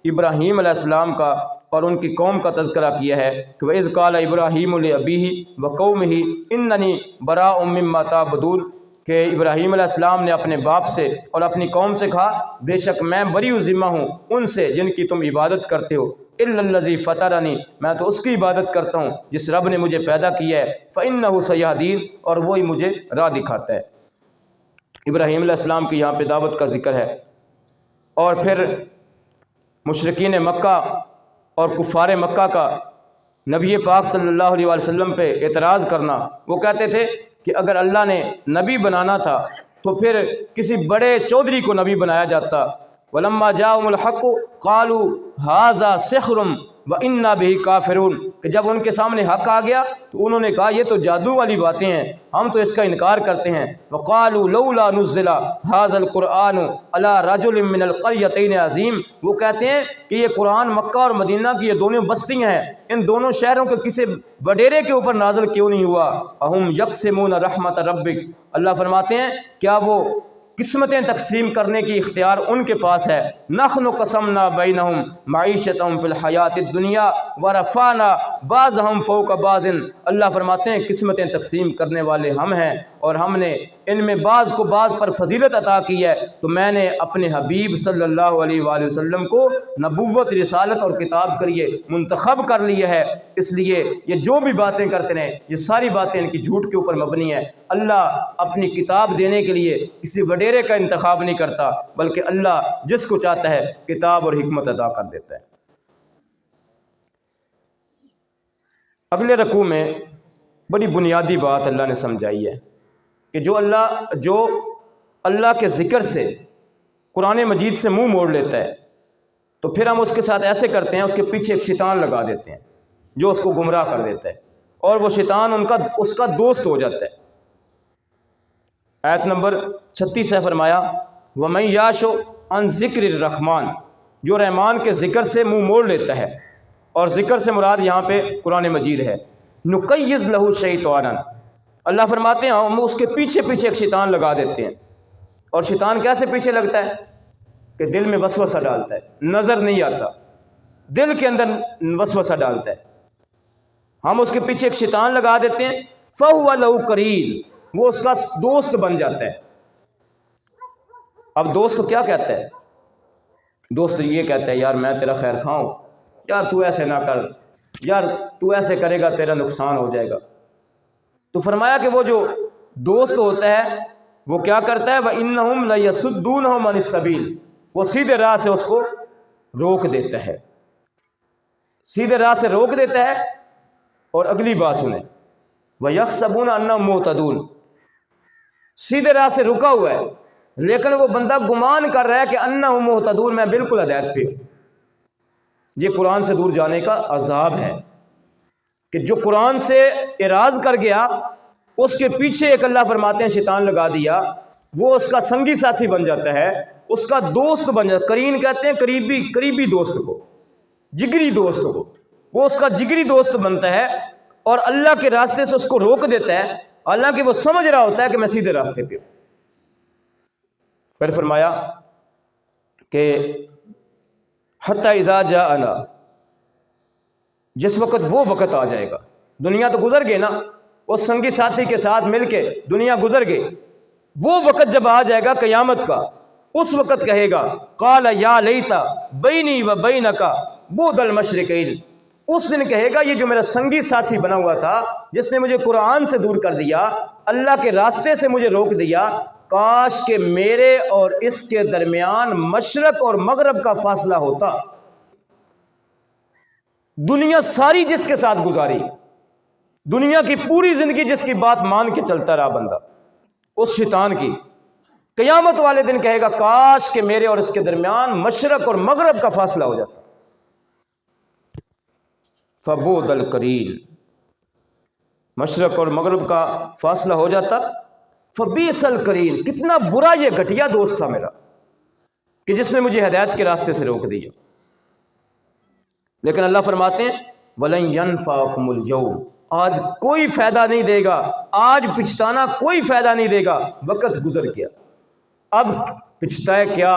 ابراہیم علیہ السلام کا اور ان کی قوم کا تذکرہ کیا ہے کہ وَإِذْ قَالَ إِبْرَاهِيمُ لِأَبِيهِ وَقَوْمِهِ إِنَّنِي بَرَاءٌ مِّمَّا تَعْبُدُونَ کہ ابراہیم علیہ السلام نے اپنے باپ سے اور اپنی قوم سے کہا بے شک میں بری و ذمہ ہوں ان سے جن کی تم عبادت کرتے ہو، إِلَّا الَّذِي فَطَرَنِي میں تو اس کی عبادت کرتا ہوں جس رب نے مجھے پیدا کیا ہے، فَإِنَّهُ سَيَهْدِينِ اور وہی مجھے راہ دکھاتا ہے۔ ابراہیم علیہ السلام کی یہاں پہ دعوت کا ذکر ہے، اور پھر مشرکین مکہ اور کفار مکہ کا نبی پاک صلی اللہ علیہ وسلم پہ اعتراض کرنا۔ وہ کہتے تھے کہ اگر اللہ نے نبی بنانا تھا تو پھر کسی بڑے چودھری کو نبی بنایا جاتا۔ وَلَمَّا جَاءَهُمُ الْحَقُّ قَالُوا هَذَا سِحْرٌ وَإِنَّا بِهِ كَافِرُونَ کہ جب ان کے سامنے حق آ گیا تو انہوں نے کہا یہ تو جادو والی باتیں ہیں، ہم تو اس کا انکار کرتے ہیں۔ وَقَالُوا لَوْلَا نُزِّلَ هَذَا الْقُرْآنُ عَلَى رَجُلٍ مِّنَ الْقَرْيَتَيْنِ عَظِيمٍ وہ کہتے ہیں کہ یہ قرآن مکہ اور مدینہ کی یہ دونوں بستیاں ہیں، ان دونوں شہروں کے کسی وڈیرے کے اوپر نازل کیوں نہیں ہوا۔ اَهُمْ يَقْسِمُونَ رَحْمَتَ رَبِّكَ اللہ فرماتے ہیں کیا وہ قسمتیں تقسیم کرنے کی اختیار ان کے پاس ہے۔ نَحْنُ قَسَمْنَا بَيْنَهُمْ مَعِيشَتَهُمْ فِي الْحَيَاةِ الدُّنْيَا وَرَفَعْنَا بَعْضَهُمْ فَوْقَ بَعْضٍ اللہ فرماتے ہیں قسمتیں تقسیم کرنے والے ہم ہیں اور ہم نے ان میں بعض کو بعض پر فضیلت عطا کی ہے۔ تو میں نے اپنے حبیب صلی اللہ علیہ وآلہ وسلم کو نبوت، رسالت اور کتاب کے لیے منتخب کر لیا ہے، اس لیے یہ جو بھی باتیں کرتے رہیں یہ ساری باتیں ان کی جھوٹ کے اوپر مبنی ہیں۔ اللہ اپنی کتاب دینے کے لیے کسی وڈیرے کا انتخاب نہیں کرتا، بلکہ اللہ جس کو چاہتا ہے کتاب اور حکمت عطا کر دیتا ہے۔ اگلے رکوع میں بڑی بنیادی بات اللہ نے سمجھائی ہے کہ جو اللہ کے ذکر سے قرآن مجید سے منہ موڑ لیتا ہے تو پھر ہم اس کے ساتھ ایسے کرتے ہیں اس کے پیچھے ایک شیطان لگا دیتے ہیں جو اس کو گمراہ کر دیتا ہے، اور وہ شیطان اس کا دوست ہو جاتا ہے۔ آیت نمبر 36 ہے، فرمایا وَمَن یَعْشُ عَن ذِکْرِ الرَّحْمَٰنِ جو رحمان کے ذکر سے منہ موڑ لیتا ہے، اور ذکر سے مراد یہاں پہ قرآن مجید ہے، نُقَيِّضْ لَهُ شَیْطَانًا اللہ فرماتے ہیں ہم اس کے پیچھے پیچھے ایک شیطان لگا دیتے ہیں۔ اور شیطان کیسے پیچھے لگتا ہے کہ دل میں وسوسہ ڈالتا ہے، نظر نہیں آتا، دل کے اندر وسوسہ ڈالتا ہے، ہم اس کے پیچھے ایک شیطان لگا دیتے ہیں، فَهُوَ لَهُ قَرِينٌ وہ اس کا دوست بن جاتا ہے۔ اب دوست کیا کہتا ہے؟ دوست یہ کہتا ہے یار میں تیرا خیر خواہ ہوں، یار تو ایسے نہ کر، یار تو ایسے کرے گا تیرا نقصان ہو جائے گا۔ تو فرمایا کہ وہ جو دوست ہوتا ہے وہ کیا کرتا ہے وَإِنَّهُمْ لَيَصُدُّونَهُمْ عَنِ السَّبِيلِ وہ سیدھے راہ سے اس کو روک دیتا ہے، سیدھے راہ سے روک دیتا ہے۔ اور اگلی بات سنیں وَيَحْسَبُونَ أَنَّهُمْ مُهْتَدُونَ سیدھے راہ سے رکا ہوا ہے لیکن وہ بندہ گمان کر رہا ہے کہ أَنَّهُمْ مُهْتَدُونَ میں بالکل ہدایت پہ ہوں۔ یہ قرآن سے دور جانے کا عذاب ہے کہ جو قرآن سے اعراض کر گیا اس کے پیچھے ایک اللہ فرماتے ہیں شیطان لگا دیا، وہ اس کا سنگی ساتھی بن جاتا ہے، اس کا دوست بن جاتا ہے۔ قرین کہتے ہیں قریبی دوست کو، جگری دوست کو، وہ اس کا جگری دوست بنتا ہے اور اللہ کے راستے سے اس کو روک دیتا ہے، حالانکہ وہ سمجھ رہا ہوتا ہے کہ میں سیدھے راستے پہ ہوں۔ پھر فرمایا کہ حتی اذا جاءنا جس وقت وہ وقت آ جائے گا، دنیا تو گزر گئی نا، اس سنگی ساتھی کے ساتھ مل کے دنیا گزر گئی، وہ وقت جب آ جائے گا قیامت کا، اس وقت کہے گا قال یا لیتا بینی و بینک بعد المشرقین، اس دن کہے گا یہ جو میرا سنگی ساتھی بنا ہوا تھا، جس نے مجھے قرآن سے دور کر دیا، اللہ کے راستے سے مجھے روک دیا، کاش کہ میرے اور اس کے درمیان مشرق اور مغرب کا فاصلہ ہوتا۔ دنیا ساری جس کے ساتھ گزاری، دنیا کی پوری زندگی جس کی بات مان کے چلتا رہا بندہ، اس شیطان کی، قیامت والے دن کہے گا کاش کہ میرے اور اس کے درمیان مشرق اور مغرب کا فاصلہ ہو جاتا۔ فبعد القرین، مشرق اور مغرب کا فاصلہ ہو جاتا۔ فبئس القرین، کتنا برا یہ گھٹیا دوست تھا میرا کہ جس نے مجھے ہدایت کے راستے سے روک دیا۔ لیکن اللہ فرماتے ہیں وَلَن يَنفَعَكُمُ الْيَوْمَ، آج کوئی فائدہ نہیں دے گا، آج پچھتانا کوئی فائدہ نہیں دے گا، وقت گزر گیا۔ اب پچھتائے کیا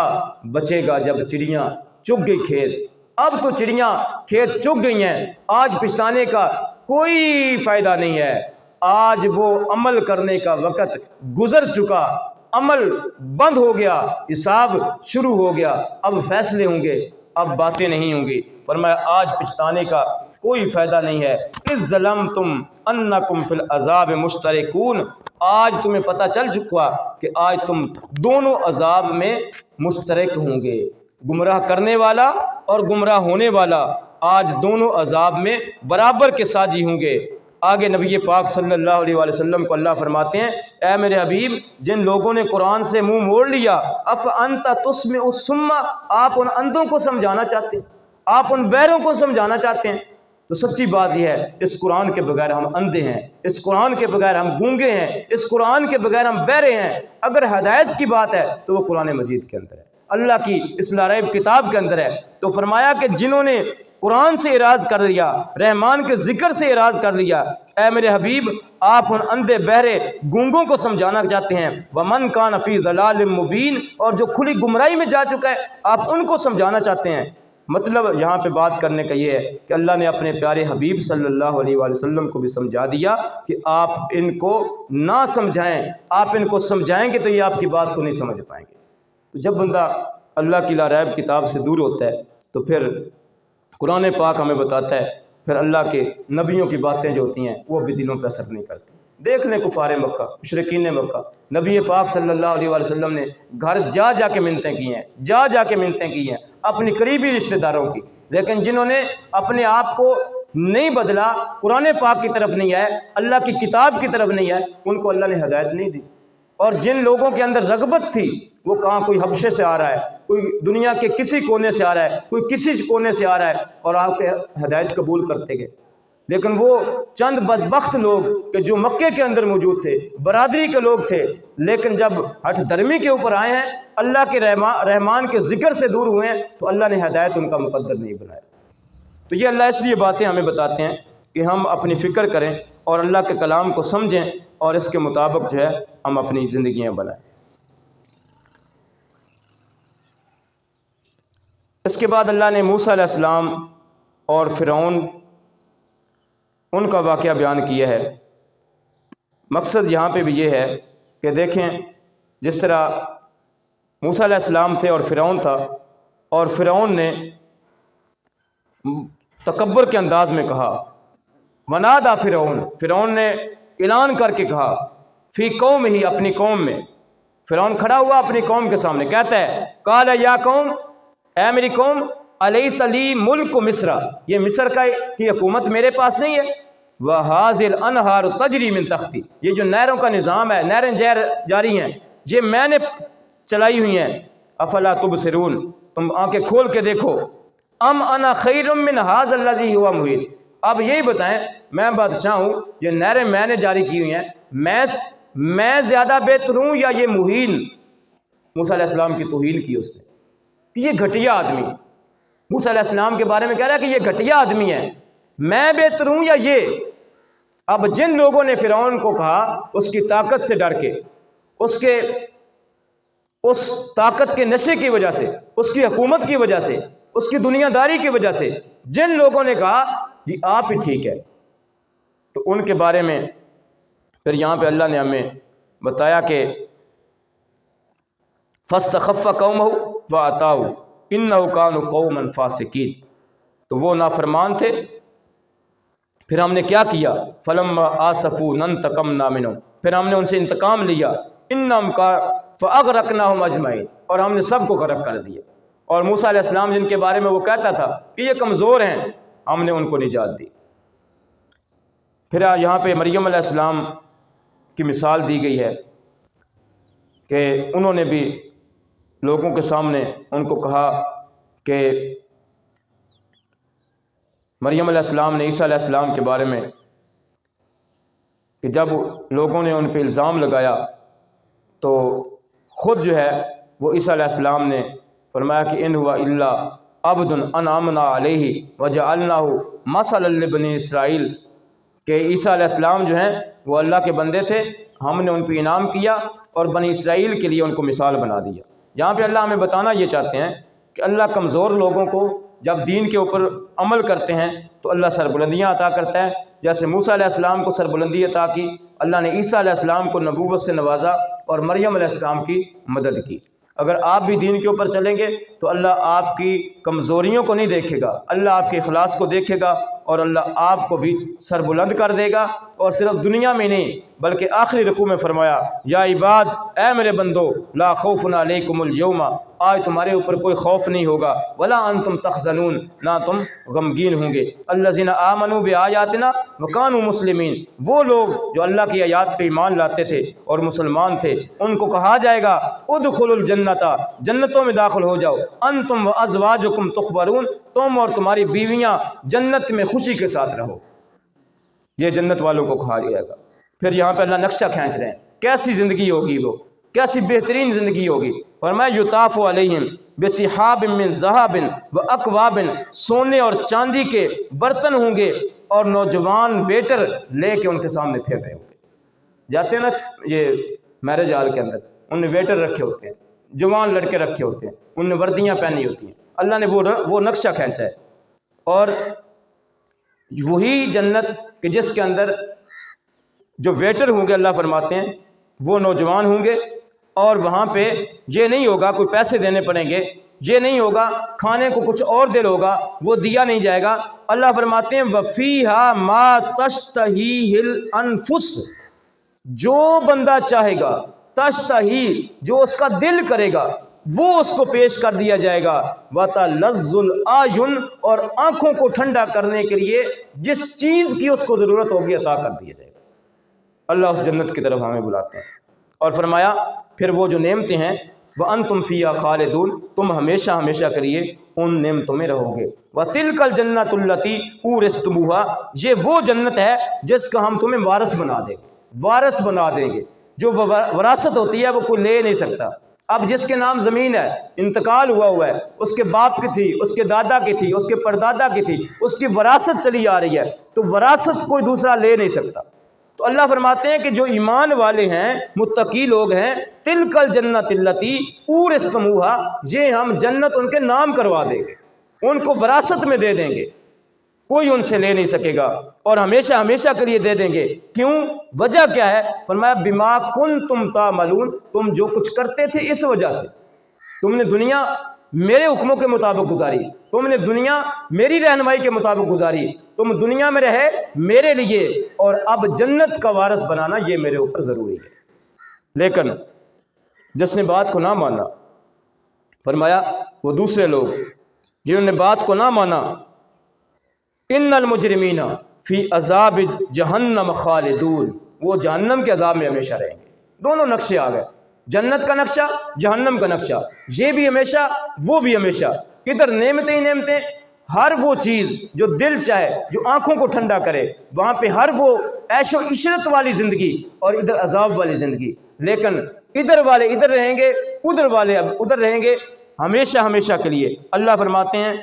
بچے گا جب چڑیاں چگ گئی کھیت، اب تو چڑیاں کھیت چگ گئی ہیں، آج پچھتانے کا کوئی فائدہ نہیں ہے، آج وہ عمل کرنے کا وقت گزر چکا، عمل بند ہو گیا، حساب شروع ہو گیا، اب فیصلے ہوں گے، اب باتیں نہیں ہوں گی۔ فرمایا آج پچھتانے کا کوئی فائدہ نہیں ہے۔ اذ ظلمتم انکم فی العذاب مشترکون، آج تمہیں پتہ چل چکا کہ آج تم دونوں عذاب میں مشترک ہوں گے، گمراہ کرنے والا اور گمراہ ہونے والا آج دونوں عذاب میں برابر کے ساجی ہوں گے۔ آگے نبی پاک صلی اللہ علیہ وآلہ وسلم کو اللہ فرماتے ہیں اے میرے حبیب، جن لوگوں نے قرآن سے منہ موڑ لیا، افانت تسمع الصم، آپ ان اندھوں کو سمجھانا چاہتے ہیں، آپ ان بہروں کو سمجھانا چاہتے ہیں؟ تو سچی بات یہ ہے اس قرآن کے بغیر ہم اندھے ہیں، اس قرآن کے بغیر ہم گونگے ہیں، اس قرآن کے بغیر ہم بہرے ہیں۔ اگر ہدایت کی بات ہے تو وہ قرآن مجید کے اندر ہے، اللہ کی اس لا ریب کتاب کے اندر ہے۔ تو فرمایا کہ جنہوں نے قرآن سے اعراض کر لیا، رحمان کے ذکر سے اعراض کر لیا، اے میرے حبیب آپ ان اندھے بہرے گونگوں کو سمجھانا چاہتے ہیں۔ وَمَنْ كَانَ فِي ضَلَالٍ مُبِينٍ، اور جو کھلی گمراہی میں جا چکا ہے آپ ان کو سمجھانا چاہتے ہیں۔ مطلب یہاں پہ بات کرنے کا یہ ہے کہ اللہ نے اپنے پیارے حبیب صلی اللہ علیہ وآلہ وسلم کو بھی سمجھا دیا کہ آپ ان کو نہ سمجھائیں، آپ ان کو سمجھائیں گے تو یہ آپ کی بات کو نہیں سمجھ پائیں گے۔ تو جب بندہ اللہ کی لا ریب کتاب سے دور ہوتا ہے تو پھر قرآن پاک ہمیں بتاتا ہے، پھر اللہ کے نبیوں کی باتیں جو ہوتی ہیں وہ بھی دلوں پہ اثر نہیں کرتی۔ دیکھ لیں کفار مکہ، مشرکین مکہ، نبی پاک صلی اللہ علیہ وآلہ وسلم نے گھر جا جا کے منتیں کی ہیں، جا جا کے منتیں کی ہیں اپنی قریبی رشتہ داروں کی، لیکن جنہوں نے اپنے آپ کو نہیں بدلا، قرآن پاک کی طرف نہیں آئے، اللہ کی کتاب کی طرف نہیں آئے، ان کو اللہ نے ہدایت نہیں دی۔ اور جن لوگوں کے اندر رغبت تھی وہ کہاں، کوئی حبشے سے آ رہا ہے، کوئی دنیا کے کسی کونے سے آ رہا ہے، کوئی کسی کونے سے آ رہا ہے اور آپ کے ہدایت قبول کرتے گئے۔ لیکن وہ چند بدبخت لوگ کہ جو مکے کے اندر موجود تھے، برادری کے لوگ تھے، لیکن جب ہٹ درمی کے اوپر آئے ہیں، اللہ کے رحمان کے ذکر سے دور ہوئے ہیں تو اللہ نے ہدایت ان کا مقدر نہیں بنایا۔ تو یہ اللہ اس لیے باتیں ہمیں بتاتے ہیں کہ ہم اپنی فکر کریں اور اللہ کے کلام کو سمجھیں اور اس کے مطابق جو ہے ہم اپنی زندگیاں بنائیں۔ اس کے بعد اللہ نے موسیٰ علیہ السلام اور فرعون ان کا واقعہ بیان کیا ہے۔ مقصد یہاں پہ بھی یہ ہے کہ دیکھیں جس طرح موسیٰ علیہ السلام تھے اور فرعون تھا، اور فرعون نے تکبر کے انداز میں کہا، ونادا فرعون نے اعلان کر کے کہا، فی قوم ہی، اپنی قوم میں۔ فرعون کھڑا ہوا اپنی قوم کے سامنے، کہتا ہے قال یا قوم، اے میری قوم، الیس لی ملک مصر، یہ مصر کی حکومت میرے پاس نہیں ہے، وہذہ الانہار تجری من تحتی، یہ جو نہروں کا نظام ہے، نہریں جاری ہیں، یہ میں نے چلائی ہوئی ہیں، افلا تبصرون، تم آنکھیں کھول کے دیکھو، ام انا خیر من ھذا الذی هو مہین، اب یہی بتائیں میں بادشاہ ہوں، یہ نہریں میں نے جاری کی ہوئی ہیں، میں زیادہ بہتر ہوں یا یہ مہین؟ موسیٰ علیہ السلام کی توہین کی اس نے کہ یہ گھٹیا آدمی، موسیٰ علیہ السلام کے بارے میں کہہ رہا ہے کہ یہ گھٹیا آدمی ہے، میں بہتر ہوں یا یہ؟ اب جن لوگوں نے فرعون کو کہا اس کی طاقت سے ڈر کے، اس طاقت کے نشے کی وجہ سے، اس کی حکومت کی وجہ سے، اس کی دنیا داری کی وجہ سے، جن لوگوں نے کہا جی آپ ہی ٹھیک ہے، تو ان کے بارے میں پھر یہاں پہ اللہ نے ہمیں بتایا کہ فاستخف قومہ فاتاؤ انہ کانوا قوما فاسقین، تو وہ نافرمان تھے، پھر ہم نے کیا کیا، فلما آسفونا انتقمنا منہم، پھر ہم نے ان سے انتقام لیا، انہم فاغرقناہم اجمعین، اور ہم نے سب کو غرق کر دیا۔ اور موسیٰ علیہ السلام جن کے بارے میں وہ کہتا تھا کہ یہ کمزور ہیں، ہم نے ان کو نجات دی۔ پھر یہاں پہ مریم علیہ السلام کی مثال دی گئی ہے کہ انہوں نے بھی لوگوں کے سامنے ان کو کہا کہ مریم علیہ السلام نے عیسیٰ علیہ السلام کے بارے میں کہ جب لوگوں نے ان پہ الزام لگایا تو خود جو ہے وہ عیسیٰ علیہ السلام نے فرمایا کہ ان ہوا الا عبد انعمنا علیہ وجعلناہ مثلا لبنی اسرائیل، کہ عیسیٰ علیہ السلام جو ہیں وہ اللہ کے بندے تھے، ہم نے ان پہ انعام کیا اور بنی اسرائیل کے لیے ان کو مثال بنا دیا۔ جہاں پہ اللہ ہمیں بتانا یہ چاہتے ہیں کہ اللہ کمزور لوگوں کو جب دین کے اوپر عمل کرتے ہیں تو اللہ سربلندیاں عطا کرتا ہے، جیسے موسیٰ علیہ السلام کو سربلندی عطا کی، اللہ نے عیسیٰ علیہ السلام کو نبوت سے نوازا اور مریم علیہ السلام کی مدد کی۔ اگر آپ بھی دین کے اوپر چلیں گے تو اللہ آپ کی کمزوریوں کو نہیں دیکھے گا، اللہ آپ کے اخلاص کو دیکھے گا اور اللہ آپ کو بھی سربلند کر دے گا، اور صرف دنیا میں نہیں بلکہ آخری رکوع میں فرمایا یا عباد، اے میرے بندو، لا خوف علیکم اليوم، آج تمہارے اوپر کوئی خوف نہیں ہوگا، ولا انتم تحزنون، نہ تم غمگین ہوں گے، الذین آمنوا بآیاتنا وکانوا مسلمین، وہ لوگ جو اللہ کی آیات پہ ایمان لاتے تھے اور مسلمان تھے، ان کو کہا جائے گا ادخلوا الجنت، جنتوں میں داخل ہو جاؤ، انتم وازواجکم تخبرون، تم اور تمہاری بیویاں جنت میں خوشی کے ساتھ رہو، یہ جنت والوں کو کہا جائے گا۔ پھر یہاں پہ اللہ نقشہ کھینچ رہے ہیں کیسی زندگی ہوگی، وہ کیسی بہترین زندگی ہوگی، فرمایا یطاف علیہم بصحاب من ذہب واکواب، سونے اور چاندی کے برتن ہوں گے اور نوجوان ویٹر لے کے ان کے سامنے پھر رہے ہوں گے۔ جاتے ہیں نا یہ میرج ہال کے اندر، انہوں نے ویٹر رکھے ہوتے ہیں، جوان لڑکے رکھے ہوتے ہیں، انہوں نے وردیاں پہنی ہوتی ہیں، اللہ نے وہ نقشہ کھینچا ہے، اور وہی جنت کہ جس کے اندر جو ویٹر ہوں گے اللہ فرماتے ہیں وہ نوجوان ہوں گے، اور وہاں پہ یہ نہیں ہوگا کوئی پیسے دینے پڑیں گے، یہ نہیں ہوگا کھانے کو کچھ اور دل ہوگا وہ دیا نہیں جائے گا۔ اللہ فرماتے ہیں وَفِيهَا مَا تَشْتَهِيهِ الْأَنفُسُ، جو بندہ چاہے گا، تشتہی جو اس کا دل کرے گا وہ اس کو پیش کر دیا جائے گا، وَتَلَذُّ الْأَعْيُنُ، اور آنکھوں کو ٹھنڈا کرنے کے لیے جس چیز کی اس کو ضرورت ہوگی عطا کر دیا جائے گا۔ اللہ اس جنت کی طرف ہمیں بلاتے ہیں، اور فرمایا پھر وہ جو نعمتیں ہیں وَأَنْتُمْ فِيهَا خَالِدُونَ، تم ہمیشہ ہمیشہ کے لیے ان نعمتوں میں رہو گے، وَتِلْكَ الْجَنَّةُ الَّتِي أُورِثْتُمُوهَا، یہ وہ جنت ہے جس کا ہم تمہیں وارث بنا دیں گے، وارث بنا دیں گے۔ جو وراثت ہوتی ہے وہ کوئی لے نہیں سکتا۔ اب جس کے نام زمین ہے، انتقال ہوا ہے، اس کے باپ کی تھی، اس کے دادا کی تھی، اس کے پردادا کی تھی، اس کی وراثت چلی آ رہی ہے، تو وراثت کوئی دوسرا لے نہیں سکتا۔ تو اللہ فرماتے ہیں کہ جو ایمان والے ہیں، متقی لوگ ہیں، تلک الجنت التی اورثتموہا، یہ ہم جنت ان کے نام کروا دیں گے، ان کو وراثت میں دے دیں گے، کوئی ان سے لے نہیں سکے گا، اور ہمیشہ ہمیشہ کے لیے دے دیں گے۔ کیوں؟ وجہ کیا ہے؟ فرمایا بما کنتم تعملون، تم جو کچھ کرتے تھے اس وجہ سے، تم نے دنیا میرے حکموں کے مطابق گزاری، تم نے دنیا میری رہنمائی کے مطابق گزاری، تم دنیا میں رہے میرے لیے، اور اب جنت کا وارث بنانا یہ میرے اوپر ضروری ہے۔ لیکن جس نے بات کو نہ مانا، فرمایا وہ دوسرے لوگ جنہوں نے بات کو نہ مانا، ان المجرمین فی عذاب جہنم خالدون، وہ جہنم کے عذاب میں ہمیشہ رہیں گے۔ دونوں نقشے آ گئے، جنت کا نقشہ، جہنم کا نقشہ، یہ بھی ہمیشہ وہ بھی ہمیشہ، ادھر نعمتیں ہی نعمتیں، ہر وہ چیز جو دل چاہے، جو آنکھوں کو ٹھنڈا کرے، وہاں پہ ہر وہ عیش و عشرت والی زندگی، اور ادھر عذاب والی زندگی۔ لیکن ادھر والے ادھر رہیں گے، ادھر والے ادھر رہیں گے، ہمیشہ ہمیشہ کے لیے۔ اللہ فرماتے ہیں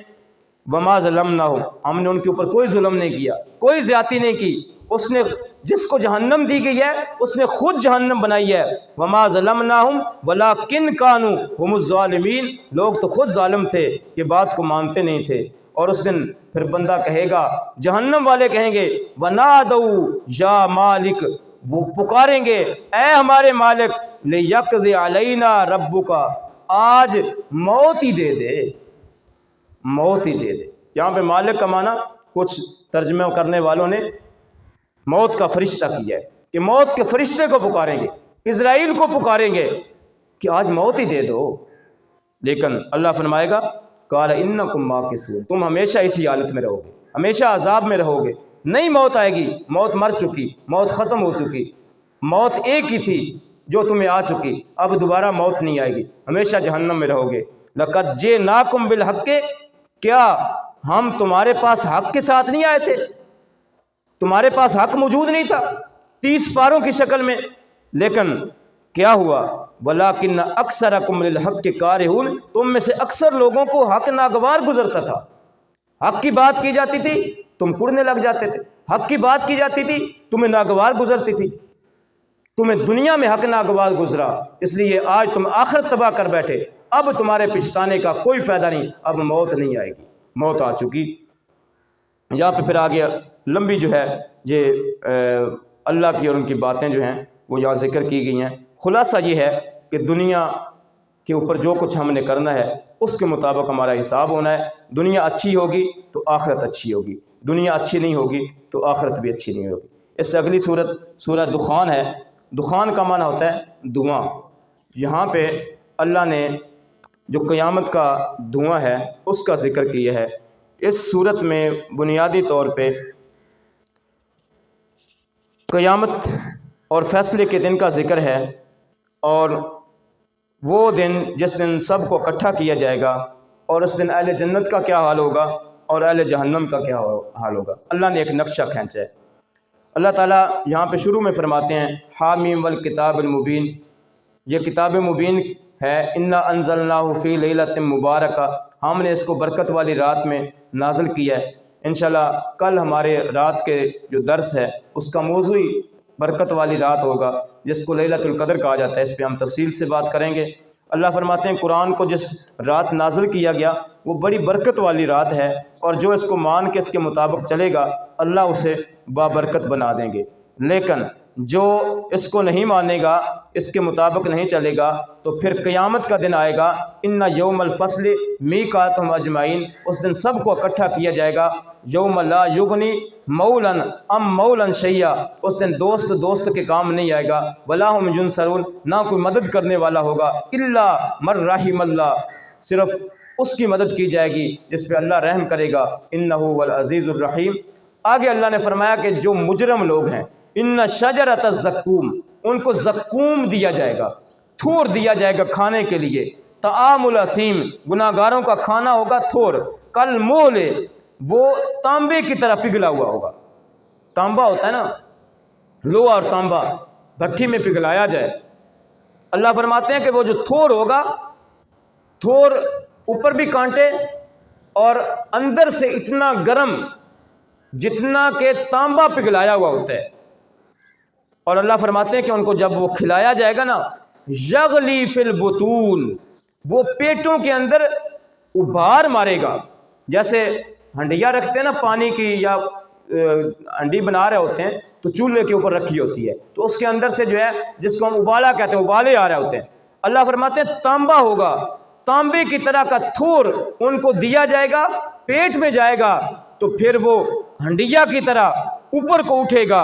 وما ظلمناہم، ہم نے ان کے اوپر کوئی ظلم نہیں کیا، کوئی زیادتی نہیں کی، اس نے جس کو جہنم دی گئی ہے اس نے خود جہنم بنائی ہے۔ وما ظلمناہم ولکن کانوا هم الظالمین، لوگ تو خود ظالم تھے کہ بات کو مانتے نہیں تھے۔ اور اس دن پھر بندہ کہے گا، جہنم والے کہیں گے ونادوا یا مالک، وہ پکاریں گے اے ہمارے مالک، لیقضی علینا ربک، آج موت ہی دے دے، موت ہی دے دے۔ یہاں پہ مالک کا معنی کچھ ترجمہ کرنے والوں نے موت کا فرشتہ کیا ہے کہ موت کے فرشتے کو پکاریں گے، اسرائیل کو پکاریں گے کہ آج موت ہی دے دو۔ لیکن اللہ فرمائے گا قال انکم ماکثون، تم ہمیشہ اسی حالت میں رہو گے، ہمیشہ عذاب میں رہو گے، نہیں موت آئے گی، موت مر چکی، موت ختم ہو چکی، موت ایک ہی تھی جو تمہیں آ چکی، اب دوبارہ موت نہیں آئے گی، ہمیشہ جہنم میں رہو گے۔ لقد جئناکم بالحق، کیا ہم تمہارے پاس حق کے ساتھ نہیں آئے تھے؟ تمہارے پاس حق موجود نہیں تھا 30 پاروں کی شکل میں، لیکن کیا ہوا؟ وَلَٰكِنَّ أَكْثَرَكُمْ لِلْحَقِّ كَارِهُونَ، تم میں سے اکثر لوگوں کو حق ناگوار گزرتا تھا۔ حق کی بات کی جاتی تھی تم پڑھنے لگ جاتے تھے، حق کی بات کی جاتی تھی تمہیں ناگوار گزرتی تھی، تمہیں دنیا میں حق ناگوار گزرا، اس لیے آج تم آخرت تباہ کر بیٹھے، اب تمہارے پچھتانے کا کوئی فائدہ نہیں، اب موت نہیں آئے گی، موت آ چکی۔ یہاں پہ پھر آگے لمبی جو ہے یہ اللہ کی اور ان کی باتیں جو ہیں وہ یہاں ذکر کی گئی ہیں۔ خلاصہ یہ ہے کہ دنیا کے اوپر جو کچھ ہم نے کرنا ہے اس کے مطابق ہمارا حساب ہونا ہے۔ دنیا اچھی ہوگی تو آخرت اچھی ہوگی، دنیا اچھی نہیں ہوگی تو آخرت بھی اچھی نہیں ہوگی۔ اس سے اگلی صورت سورہ دخان ہے۔ دخان کا معنی ہوتا ہے دھواں۔ یہاں پہ اللہ نے جو قیامت کا دھواں ہے اس کا ذکر کیا ہے۔ اس صورت میں بنیادی طور پہ قیامت اور فیصلے کے دن کا ذکر ہے، اور وہ دن جس دن سب کو اکٹھا کیا جائے گا، اور اس دن اہل جنت کا کیا حال ہوگا اور اہل جہنم کا کیا حال ہوگا۔ اللہ نے ایک نقشہ کھینچا ہے۔ اللہ تعالیٰ یہاں پہ شروع میں فرماتے ہیں حامیم والکتاب المبین، یہ کتاب مبین ہے، انا انزلناہ فی لیلۃ مبارکہ، ہم نے اس کو برکت والی رات میں نازل کیا ہے۔ انشاءاللہ کل ہمارے رات کے جو درس ہے اس کا موضوع ہی برکت والی رات ہوگا، جس کو لیلۃ القدر کہا جاتا ہے، اس پہ ہم تفصیل سے بات کریں گے۔ اللہ فرماتے ہیں قرآن کو جس رات نازل کیا گیا وہ بڑی برکت والی رات ہے، اور جو اس کو مان کے اس کے مطابق چلے گا اللہ اسے بابرکت بنا دیں گے، لیکن جو اس کو نہیں مانے گا، اس کے مطابق نہیں چلے گا، تو پھر قیامت کا دن آئے گا، ان یوم الفصل میقاتہم اجمعین، اس دن سب کو اکٹھا کیا جائے گا، یوم لا یغنی مولا ام مولا شیئا، اس دن دوست دوست کے کام نہیں آئے گا، ولا ہم ینصرون، نہ کوئی مدد کرنے والا ہوگا، الا من رحم اللہ، صرف اس کی مدد کی جائے گی جس پہ اللہ رحم کرے گا، انہ هو العزیز الرحیم۔ آگے اللہ نے فرمایا کہ جو مجرم لوگ ہیں، ان شجرۃ الزقوم، ان کو زقوم دیا جائے گا، تھور دیا جائے گا کھانے کے لیے، طعام الاسیم، گناہ گاروں کا کھانا ہوگا تھور، کل مول، وہ تانبے کی طرح پگھلا ہوا ہوگا۔ تانبا ہوتا ہے نا، لوہا اور تانبا بھٹی میں پگھلایا جائے، اللہ فرماتے ہیں کہ وہ جو تھور ہوگا، تھور اوپر بھی کانٹے اور اندر سے اتنا گرم جتنا کہ تانبا پگھلایا ہوا ہوتا ہے، اور اللہ فرماتے ہیں کہ ان کو جب وہ کھلایا جائے گا نا، یغلی فی البطون، وہ پیٹوں کے اندر ابھار مارے گا، جیسے ہنڈیا رکھتے ہیں نا پانی کی، یا ہنڈی بنا رہے ہوتے ہیں تو چولہے کے اوپر رکھی ہوتی ہے، تو اس کے اندر سے جو ہے جس کو ہم ابالا کہتے ہیں، ابالے آ رہے ہوتے ہیں، اللہ فرماتے ہیں تانبا ہوگا، تانبے کی طرح کا تھور ان کو دیا جائے گا، پیٹ میں جائے گا، تو پھر وہ ہنڈیا کی طرح اوپر کو اٹھے گا،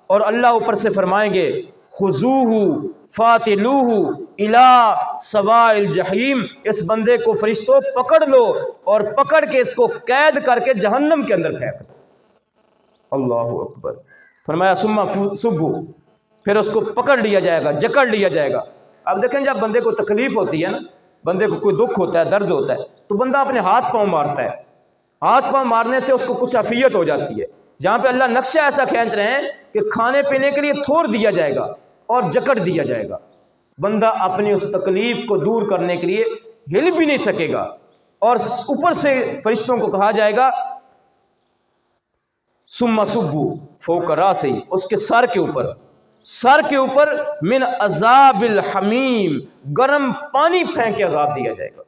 اور اللہ اوپر سے فرمائیں گے خذوہ فاتلوہ الی سواء الجحیم، اس بندے کو فرشتوں پکڑ لو اور پکڑ کے اس کو قید کر کے جہنم کے اندر پھینک دو۔ اللہ اکبر۔ فرمایا ثم صبوا، پھر اس کو پکڑ لیا جائے گا، جکڑ لیا جائے گا۔ اب دیکھیں جب بندے کو تکلیف ہوتی ہے نا، بندے کو کوئی دکھ ہوتا ہے، درد ہوتا ہے، تو بندہ اپنے ہاتھ پاؤں مارتا ہے، ہاتھ پاؤں مارنے سے اس کو کچھ عافیت ہو جاتی ہے۔ جہاں پہ اللہ نقشہ ایسا کھینچ رہے ہیں کہ کھانے پینے کے لیے تھور دیا جائے گا اور جکڑ دیا جائے گا، بندہ اپنی اس تکلیف کو دور کرنے کے لیے ہل بھی نہیں سکے گا، اور اوپر سے فرشتوں کو کہا جائے گا ثم صبوا فوق راسہ، اس کے سر کے اوپر من عذاب الحمیم، گرم پانی پھینک کے عذاب دیا جائے گا،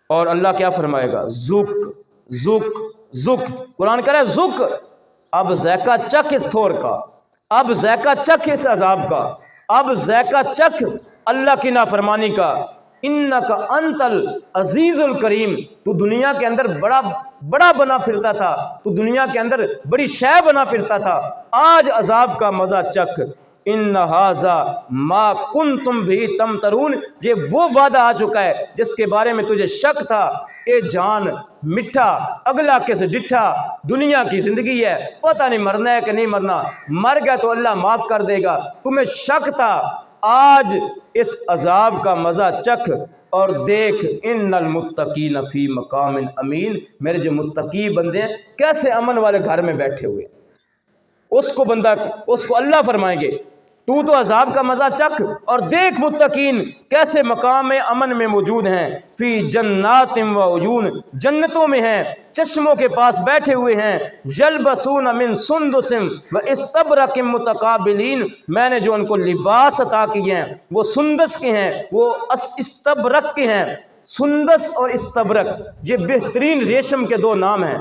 اور اللہ کیا فرمائے گا ذق ذق ذق، قرآن کہہ رہا ہے ذق، اب ذائقہ چکھ اس تھور کا، اب ذائقہ چکھ اس عذاب کا، اب ذائقہ چکھ اللہ کی نافرمانی کا، انک انتل عزیز الکریم، تو دنیا کے اندر بڑا بنا پھرتا تھا، تو دنیا کے اندر بڑی شے بنا پھرتا تھا، آج عذاب کا مزہ چکھ، ان ھذا ما کنتم بھی تمترون، یہ وہ وعدہ آ چکا ہے جس کے بارے میں تجھے شک تھا، اے جان مٹھا اگلا کس ڈٹھا، دنیا کی زندگی ہے، پتہ نہیں مرنا ہے کہ نہیں مرنا، مر گیا تو اللہ معاف کر دے گا، تمہیں شک تھا، آج اس عذاب کا مزہ چکھ اور دیکھ، ان المتقین فی مقام امین، میرے جو متقی بندے ہیں کیسے امن والے گھر میں بیٹھے ہوئے، اس کو اللہ فرمائیں گے تو عذاب کا مزہ چکھ اور دیکھ متقین کیسے مقام امن میں موجود ہیں، فی جنات و عیون، جنتوں میں ہیں، چشموں کے پاس بیٹھے ہوئے ہیں، یلبسون من سندس و استبرق متقابلین، میں نے جو ان کو لباس عطا کیے ہیں وہ سندس کے ہیں، وہ استبرق کے ہیں، سندس اور استبرق یہ بہترین ریشم کے دو نام ہیں۔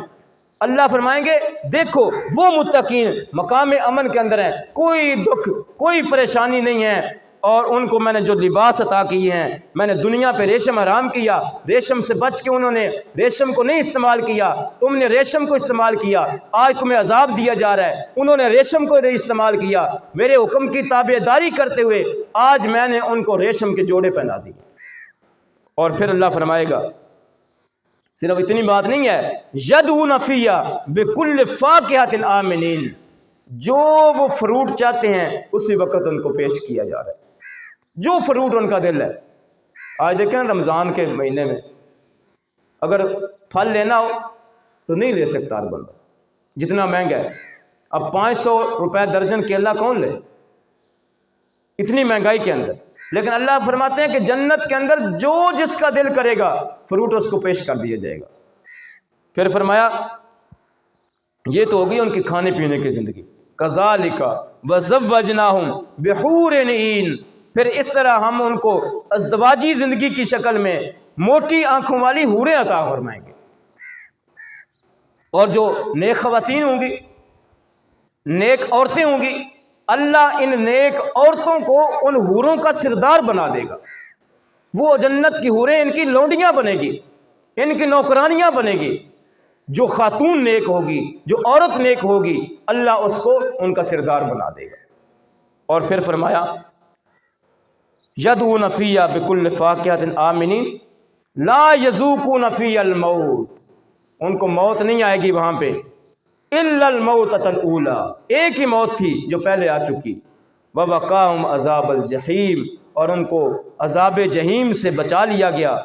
اللہ فرمائیں گے دیکھو وہ متقین مقام امن کے اندر ہیں، کوئی دکھ کوئی پریشانی نہیں ہے، اور ان کو میں نے جو لباس عطا کیے ہیں، میں نے دنیا پہ ریشم حرام کیا، ریشم سے بچ کے انہوں نے ریشم کو نہیں استعمال کیا، تم نے ریشم کو استعمال کیا، آج تمہیں عذاب دیا جا رہا ہے، انہوں نے ریشم کو نہیں استعمال کیا، میرے حکم کی تابع داری کرتے ہوئے آج میں نے ان کو ریشم کے جوڑے پہنا دیے۔ اور پھر اللہ فرمائے گا صرف اتنی بات نہیں ہے، یدعون فیہا بکل فاکہۃ آمنین، جو وہ فروٹ چاہتے ہیں اسی وقت ان کو پیش کیا جا رہا ہے، جو فروٹ ان کا دل ہے۔ آج دیکھیں نا رمضان کے مہینے میں اگر پھل لینا ہو تو نہیں لے سکتا ہر بندہ، جتنا مہنگا ہے، اب 500 روپے درجن کیلا کون لے اتنی مہنگائی کے اندر، لیکن اللہ فرماتے ہیں کہ جنت کے اندر جو جس کا دل کرے گا فروٹ اس کو پیش کر دیا جائے گا۔ پھر فرمایا یہ تو ہوگی ان کی کھانے پینے کی زندگی، کذالک وزوجناہم بحور عین، پھر اس طرح ہم ان کو ازدواجی زندگی کی شکل میں موٹی آنکھوں والی حوریں عطا فرمائیں گے، اور جو نیک خواتین ہوں گی، نیک عورتیں ہوں گی، اللہ ان نیک عورتوں کو ان حوروں کا سردار بنا دے گا، وہ جنت کی حوریں ان کی لونڈیاں بنے گی، ان کی نوکرانیاں بنے گی، جو خاتون نیک ہوگی، جو عورت نیک ہوگی، اللہ اس کو ان کا سردار بنا دے گا۔ اور پھر فرمایا یدعون فیہا بکل فاکہۃ آمنین لا یذوقون فیہا الموت، ان کو موت نہیں آئے گی وہاں پہ، الا الموتۃ الاولی، ایک ہی موت تھی جو پہلے آ چکی، ووقاہم عذاب الجحیم، اور ان کو عذاب جہیم سے بچا لیا گیا۔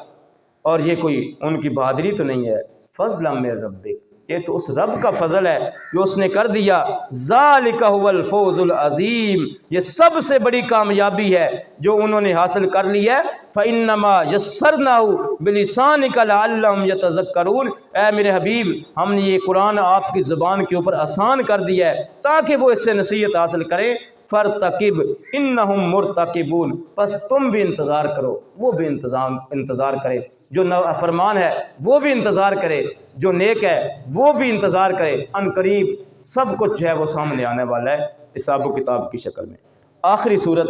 اور یہ کوئی ان کی بہادری تو نہیں ہے، فضلا من ربک، یہ تو اس رب کا فضل ہے جو اس نے کر دیا، ذالک هو الفوز العظیم، یہ سب سے بڑی کامیابی ہے جو انہوں نے حاصل کر لی ہے، فَإِنَّمَا يَسَّرْنَاهُ بِلِسَانِكَ لَعَلَّهُمْ يَتَذَكَّرُونَ، اے میرے حبیب ہم نے یہ قرآن آپ کی زبان کے اوپر آسان کر دیا ہے تاکہ وہ اس سے نصیحت حاصل کریں، فَارْتَقِبْ إِنَّهُمْ مُرْتَقِبُونَ، بس تم بھی انتظار کرو، وہ بھی انتظار کرے، جو نافرمان ہے وہ بھی انتظار کرے، جو نیک ہے وہ بھی انتظار کرے، ان قریب سب کچھ جو ہے وہ سامنے آنے والا ہے حساب و کتاب کی شکل میں۔ آخری صورت،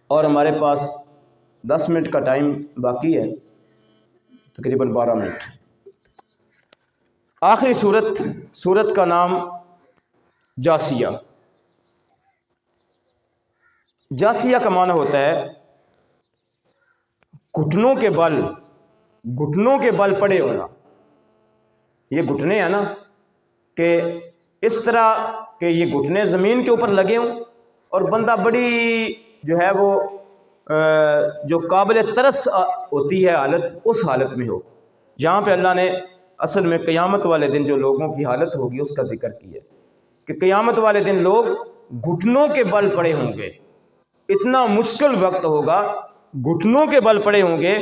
اور ہمارے پاس 10 منٹ کا ٹائم باقی ہے، تقریباً 12 منٹ۔ آخری صورت کا نام جاسیہ۔ جاسیہ کا معنی ہوتا ہے گھٹنوں کے بل پڑے ہونا۔ یہ گھٹنے ہیں نا کہ اس طرح کہ یہ گھٹنے زمین کے اوپر لگے ہوں اور بندہ بڑی جو ہے وہ جو قابل ترس ہوتی ہے حالت، اس حالت میں ہو، جہاں پہ اللہ نے اصل میں قیامت والے دن جو لوگوں کی حالت ہوگی اس کا ذکر کیا ہے کہ قیامت والے دن لوگ گھٹنوں کے بل پڑے ہوں گے، اتنا مشکل وقت ہوگا، گھٹنوں کے بل پڑے ہوں گے،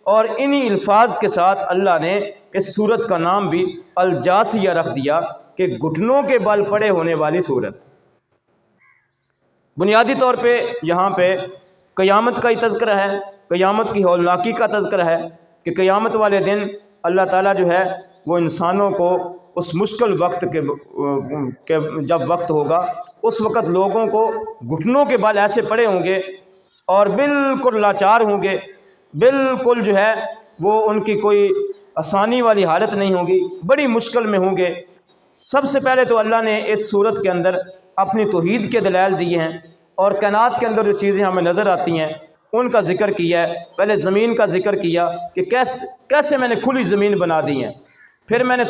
اور انہی الفاظ کے ساتھ اللہ نے اس صورت کا نام بھی الجاسیہ رکھ دیا کہ گھٹنوں کے بل پڑے ہونے والی صورت۔ بنیادی طور پہ یہاں پہ قیامت کا ہی تذکرہ ہے، قیامت کی ہولناکی کا تذکرہ ہے کہ قیامت والے دن اللہ تعالیٰ جو ہے وہ انسانوں کو اس مشکل وقت کے جب وقت ہوگا اس وقت لوگوں کو گھٹنوں کے بل ایسے پڑے ہوں گے اور بالکل لاچار ہوں گے، بالکل جو ہے وہ ان کی کوئی آسانی والی حالت نہیں ہوگی، بڑی مشکل میں ہوں گے۔ سب سے پہلے تو اللہ نے اس صورت کے اندر اپنی توحید کے دلائل دیے ہیں، اور کائنات کے اندر جو چیزیں ہمیں نظر آتی ہیں ان کا ذکر کیا ہے۔ پہلے زمین کا ذکر کیا کہ کیسے میں نے کھلی زمین بنا دی ہے، پھر میں نے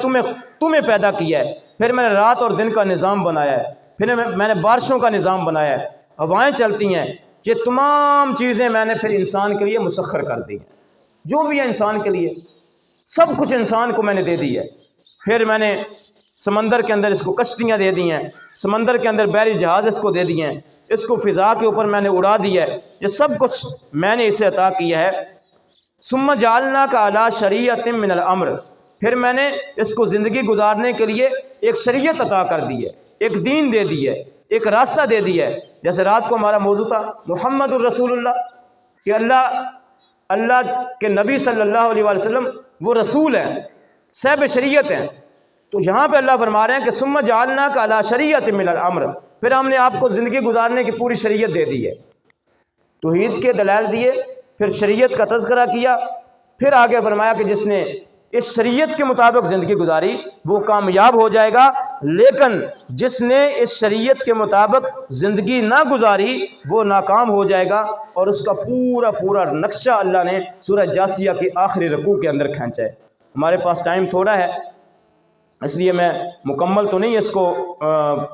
تمہیں پیدا کیا ہے، پھر میں نے رات اور دن کا نظام بنایا ہے، پھر میں نے بارشوں کا نظام بنایا ہے، ہوائیں چلتی ہیں، یہ تمام چیزیں میں نے پھر انسان کے لیے مسخر کر دی ہیں، جو بھی ہے انسان کے لیے سب کچھ انسان کو میں نے دے دی ہے۔ پھر میں نے سمندر کے اندر اس کو کشتیاں دے دی ہیں، سمندر کے اندر بحری جہاز اس کو دے دیے ہیں، اس کو فضا کے اوپر میں نے اڑا دیا ہے، یہ سب کچھ میں نے اسے عطا کیا ہے۔ ثم جعلناک علی شریعۃ من الامر، پھر میں نے اس کو زندگی گزارنے کے لیے ایک شریعت عطا کر دی ہے، ایک دین دے دی ہے، ایک راستہ دے دیا ہے۔ جیسے رات کو ہمارا موضوع تھا محمد الرسول اللہ، کہ اللہ کے نبی صلی اللہ علیہ وسلم وہ رسول ہیں، صاحب شریعت ہیں۔ تو یہاں پہ اللہ فرما رہے ہیں کہ ثم جعلناک علی شریعۃ من الامر، پھر ہم نے آپ کو زندگی گزارنے کی پوری شریعت دے دی ہے، توحید کے دلائل دیے، پھر شریعت کا تذکرہ کیا، پھر آگے فرمایا کہ جس نے اس شریعت کے مطابق زندگی گزاری وہ کامیاب ہو جائے گا، لیکن جس نے اس شریعت کے مطابق زندگی نہ گزاری وہ ناکام ہو جائے گا۔ اور اس کا پورا نقشہ اللہ نے سورہ جاثیہ کی آخری رکوع کے اندر کھینچا ہے۔ ہمارے پاس ٹائم تھوڑا ہے، اس لیے میں مکمل تو نہیں اس کو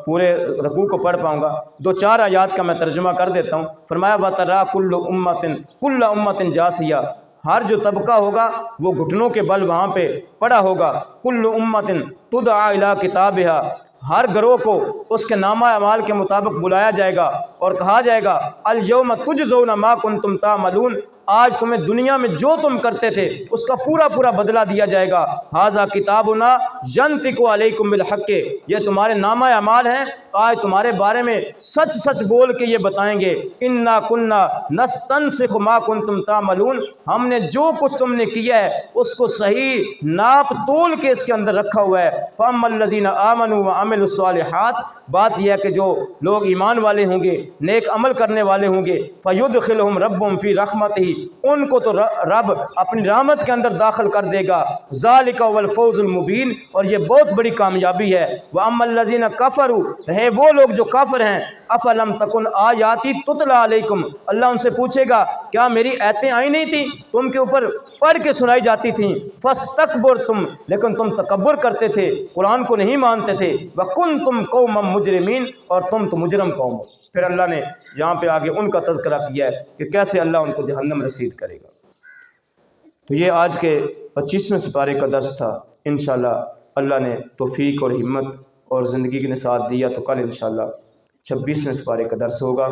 پورے رکوع کو پڑھ پاؤں گا، 2-4 آیات کا میں ترجمہ کر دیتا ہوں۔ فرمایا وَتَرَىٰ كُلَّ أُمَّةٍ جَاثِيَةٍ، ہر جو طبقہ ہوگا وہ گھٹنوں کے بل وہاں پہ پڑا ہوگا۔ کل امت تدعی الی کتابہا، ہر گروہ کو اس کے نامہ اعمال کے مطابق بلایا جائے گا اور کہا جائے گا الیوم تجزون ما کنتم تعملون، آج تمہیں دنیا میں جو تم کرتے تھے اس کا پورا بدلہ دیا جائے گا۔ ھذا کتابنا ینطق علیکم بالحق، یہ تمہارے نامہ اعمال ہیں، آج تمہارے بارے میں سچ بول کے یہ بتائیں گے انا کننا نستنسخ ما کنتم تعملون، ہم نے جو کچھ تم نے کیا ہے اس کو صحیح ناپ تول کے اس کے اندر رکھا ہوا ہے۔ فاما الذین آمنوا وعملوا الصالحات، بات یہ ہے کہ جو لوگ ایمان والے ہوں گے، نیک عمل کرنے والے ہوں گے، فیدخلہم ربہم فی رحمتہ، ان کو تو رب اپنی رحمت کے اندر داخل کر دے گا۔ ذالک هو الفوز المبین، اور یہ بہت بڑی کامیابی ہے۔ واما الذین کفروا، رہے وہ لوگ جو کافر ہیں، افلم تکن آیاتی تتلی علیکم، اللہ ان سے پوچھے گا کیا میری آیتیں آئی نہیں تھیں، تم کے اوپر پڑھ کے سنائی جاتی تھیں، فاستکبرتم، لیکن تم تکبر کرتے تھے، قرآن کو نہیں مانتے تھے، وکنتم قوما مجرمین، اور تم تو مجرم قوم ہو۔ پھر اللہ نے جہاں پہ آگے ان کا تذکرہ کیا ہے کہ کیسے اللہ ان کو جہنم رسید کرے گا۔ تو یہ آج کے 25ویں سپارے کا درس تھا۔ انشاءاللہ اللہ نے توفیق اور ہمت اور زندگی کے ساتھ دیا تو کل انشاءاللہ 26ویں سپارے کا درس ہوگا۔